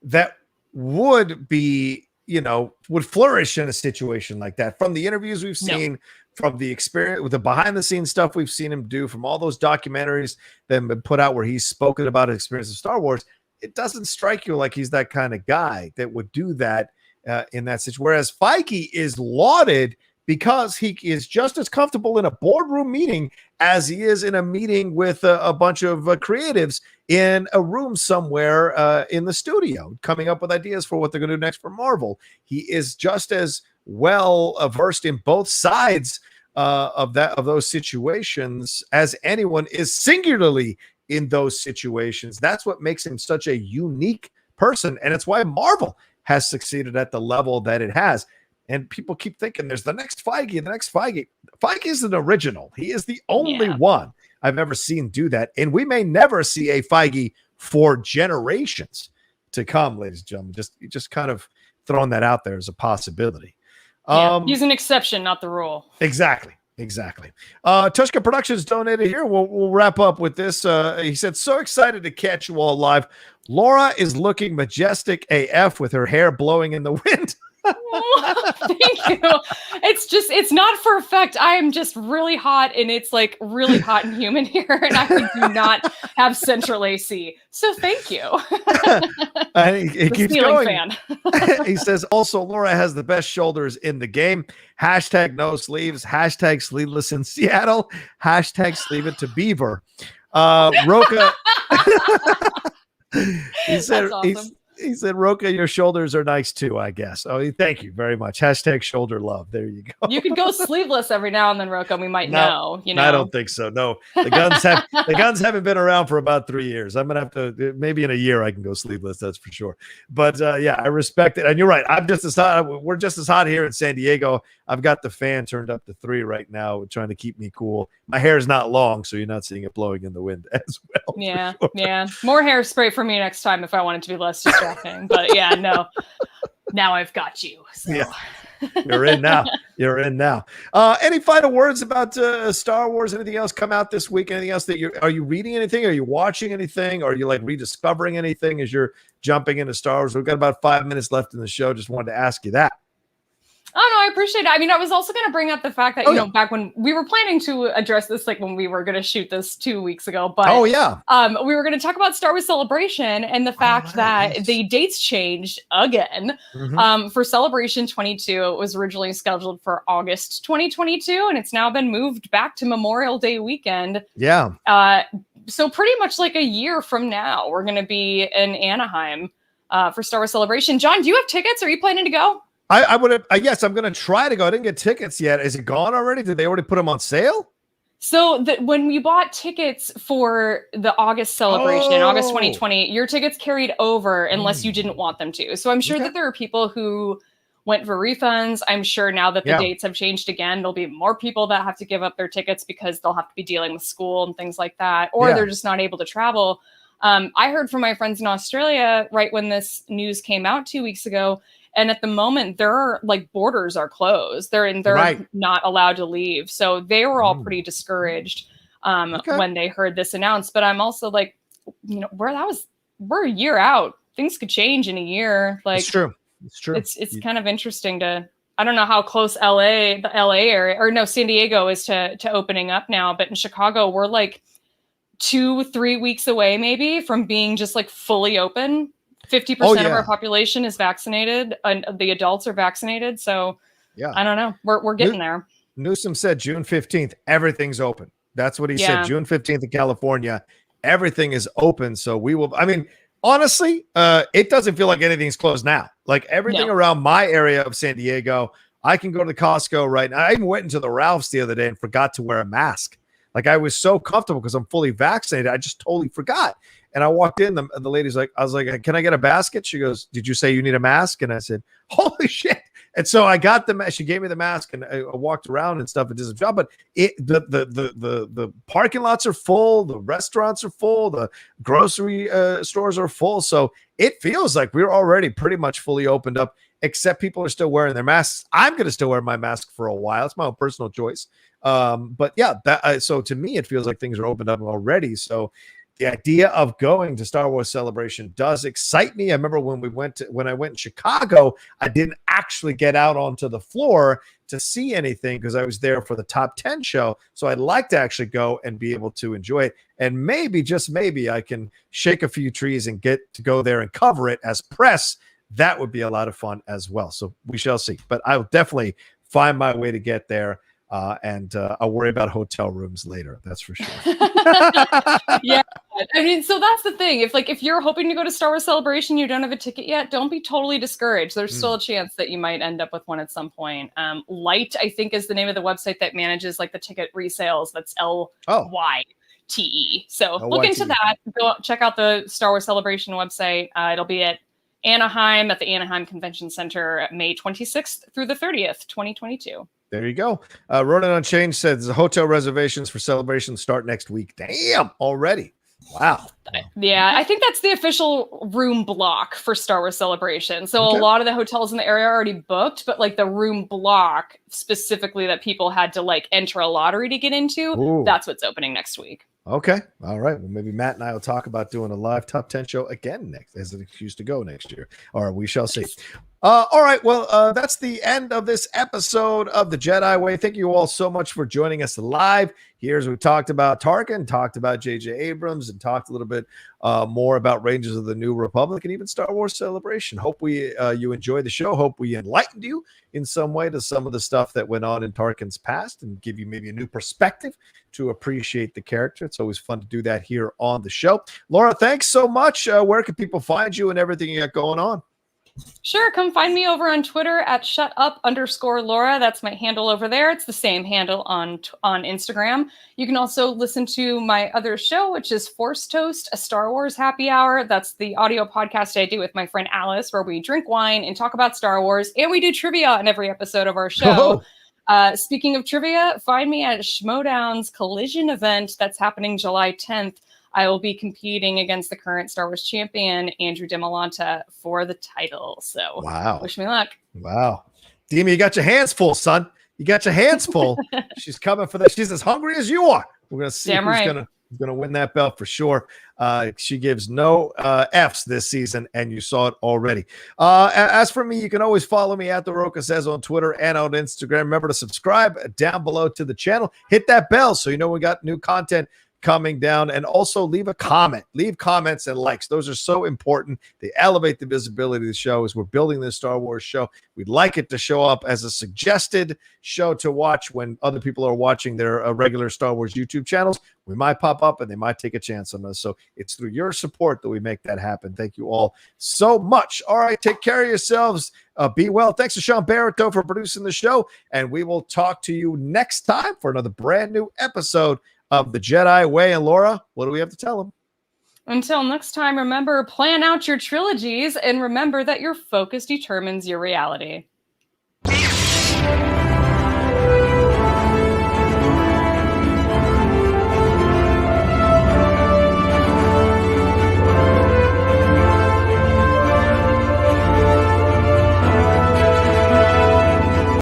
that would be, you know, would flourish in a situation like that. From the interviews we've seen, from the experience with the behind the scenes stuff we've seen him do, from all those documentaries that have been put out where he's spoken about his experience of Star Wars, it doesn't strike you like he's that kind of guy that would do that in that situation. Whereas Feige is lauded because he is just as comfortable in a boardroom meeting as he is in a meeting with a bunch of creatives in a room somewhere in the studio, coming up with ideas for what they're going to do next for Marvel. He is just as well versed in both sides of those situations as anyone is singularly in those situations. That's what makes him such a unique person, and it's why Marvel has succeeded at the level that it has. And people keep thinking there's the next Feige, Feige is an original. He is the only one I've ever seen do that. And we may never see a Feige for generations to come, ladies and gentlemen. Just kind of throwing that out there as a possibility. He's an exception, not the rule. Exactly. Tushka Productions donated here. We'll wrap up with this. He said, so excited to catch you all live. Laura is looking majestic AF with her hair blowing in the wind. Thank you. It's not for effect. I am just really hot, and it's like really hot and humid here, and I do not have central AC. So thank you. It keeps going. Fan. He says, also, Laura has the best shoulders in the game. Hashtag no sleeves. Hashtag sleeveless in Seattle. Hashtag sleeve it to Beaver. Rocha. He said, that's awesome. He said, Rocha, your shoulders are nice too, I guess. Oh, thank you very much. Hashtag shoulder love. There you go. You could go sleeveless every now and then, Rocha. We might know. You know, I don't think so. No, the guns haven't been around for about 3 years. I'm gonna have to, maybe in a year I can go sleeveless. That's for sure. But yeah, I respect it. And you're right. I'm just as hot. We're just as hot here in San Diego. I've got the fan turned up to 3 right now, trying to keep me cool. My hair is not long, so you're not seeing it blowing in the wind as well. Yeah, yeah. More hairspray for me next time if I want it to be less distracting. But yeah, no. Now I've got you. So. Yeah. You're in now. Any final words about Star Wars? Anything else come out this week? Anything else that are you reading anything? Are you watching anything? Are you like rediscovering anything as you're jumping into Star Wars? We've got about 5 minutes left in the show. Just wanted to ask you that. Oh, no, I appreciate it. I mean, I was also going to bring up the fact that, you know, back when we were planning to address this, like when we were going to shoot this 2 weeks ago, but we were going to talk about Star Wars Celebration and the fact that the dates changed again. For Celebration 22, it was originally scheduled for August 2022, and it's now been moved back to Memorial Day weekend. Yeah. So pretty much like a year from now, we're going to be in Anaheim for Star Wars Celebration. John, do you have tickets? Are you planning to go? I would have. Yes, I'm going to try to go. I didn't get tickets yet. Is it gone already? Did they already put them on sale? So when we bought tickets for the August celebration in August 2020, your tickets carried over unless you didn't want them to. So I'm sure that there are people who went for refunds. I'm sure now that the dates have changed again, there'll be more people that have to give up their tickets because they'll have to be dealing with school and things like that, or they're just not able to travel. I heard from my friends in Australia right when this news came out 2 weeks ago. And at the moment, their like borders are closed. They're not allowed to leave. So they were all pretty discouraged when they heard this announced. But I'm also like, you know, we're a year out. Things could change in a year. Like, it's true. It's true. It's kind of interesting to, I don't know how close the LA area, or no, San Diego is to opening up now. But in Chicago, we're like 2-3 weeks away maybe from being just like fully open. 50% of our population is vaccinated, and the adults are vaccinated. So yeah, I don't know. We're getting there. Newsom said June 15th, everything's open. That's what he said. June 15th in California, everything is open. So we will, I mean, honestly, it doesn't feel like anything's closed now. Like everything around my area of San Diego, I can go to the Costco right now. I even went into the Ralph's the other day and forgot to wear a mask. Like I was so comfortable because I'm fully vaccinated. I just totally forgot. And I walked in, the lady's like, I was like, can I get a basket? She goes, did you say you need a mask? And I said, holy shit. And so I got the mask. She gave me the mask, and I walked around and stuff. It did a job, but the parking lots are full. The restaurants are full. The grocery stores are full. So it feels like we're already pretty much fully opened up, except people are still wearing their masks. I'm going to still wear my mask for a while. It's my own personal choice. But yeah, so to me, it feels like things are opened up already. So the idea of going to Star Wars Celebration does excite me. I remember when I went in Chicago, I didn't actually get out onto the floor to see anything because I was there for the Top 10 show. So I'd like to actually go and be able to enjoy it. And maybe, just maybe, I can shake a few trees and get to go there and cover it as press. That would be a lot of fun as well. So we shall see. But I'll definitely find my way to get there. And I'll worry about hotel rooms later. That's for sure. Yeah. I mean, so that's the thing. If you're hoping to go to Star Wars Celebration, you don't have a ticket yet, don't be totally discouraged. There's still a chance that you might end up with one at some point. Light, I think, is the name of the website that manages like the ticket resales. That's LYTE. So look into that. Go check out the Star Wars Celebration website. It'll be at Anaheim at the Anaheim Convention Center, May 26th through the 30th, 2022. There you go. Ronan Unchanged says the hotel reservations for Celebration start next week. Damn, already. Wow. Yeah, I think that's the official room block for Star Wars Celebration. So a lot of the hotels in the area are already booked, but like the room block specifically that people had to like enter a lottery to get into, that's what's opening next week. Okay. All right. Well, maybe Matt and I will talk about doing a live Top 10 show again next as an excuse to go next year. Or we shall see. All right. Well, that's the end of this episode of the Jedi Way. Thank you all so much for joining us live. Here's we talked about Tarkin, talked about J.J. Abrams, and talked a little bit more about Rangers of the New Republic and even Star Wars Celebration. Hope you enjoyed the show. Hope we enlightened you in some way to some of the stuff that went on in Tarkin's past and give you maybe a new perspective to appreciate the character. It's always fun to do that here on the show. Laura, thanks so much. Where can people find you and everything you got going on? Sure. Come find me over on Twitter at @shutup_Laura. That's my handle over there. It's the same handle on Instagram. You can also listen to my other show, which is Force Toast, a Star Wars happy hour. That's the audio podcast I do with my friend Alice, where we drink wine and talk about Star Wars. And we do trivia on every episode of our show. Speaking of trivia, find me at Schmodown's Collision event. That's happening July 10th. I will be competing against the current Star Wars champion, Andrew DeMolanta, for the title. So wish me luck. Wow. Demi, you got your hands full, son. You got your hands full. She's coming for that. She's as hungry as you are. We're going to see who's going to win that belt for sure. She gives no Fs this season, and you saw it already. As for me, you can always follow me at The Rocha Says on Twitter and on Instagram. Remember to subscribe down below to the channel. Hit that bell so you know we got new content coming down, and also leave a comment. Leave comments and likes. Those are so important. They elevate the visibility of the show as we're building this Star Wars show. We'd like it to show up as a suggested show to watch when other people are watching their regular Star Wars YouTube channels. We might pop up and they might take a chance on us. So it's through your support that we make that happen. Thank you all so much. All right, take care of yourselves. Be well. Thanks to Sean Barrett, though, for producing the show. And we will talk to you next time for another brand new episode of the Jedi Way. And Laura, what do we have to tell them? Until next time, remember, plan out your trilogies and remember that your focus determines your reality.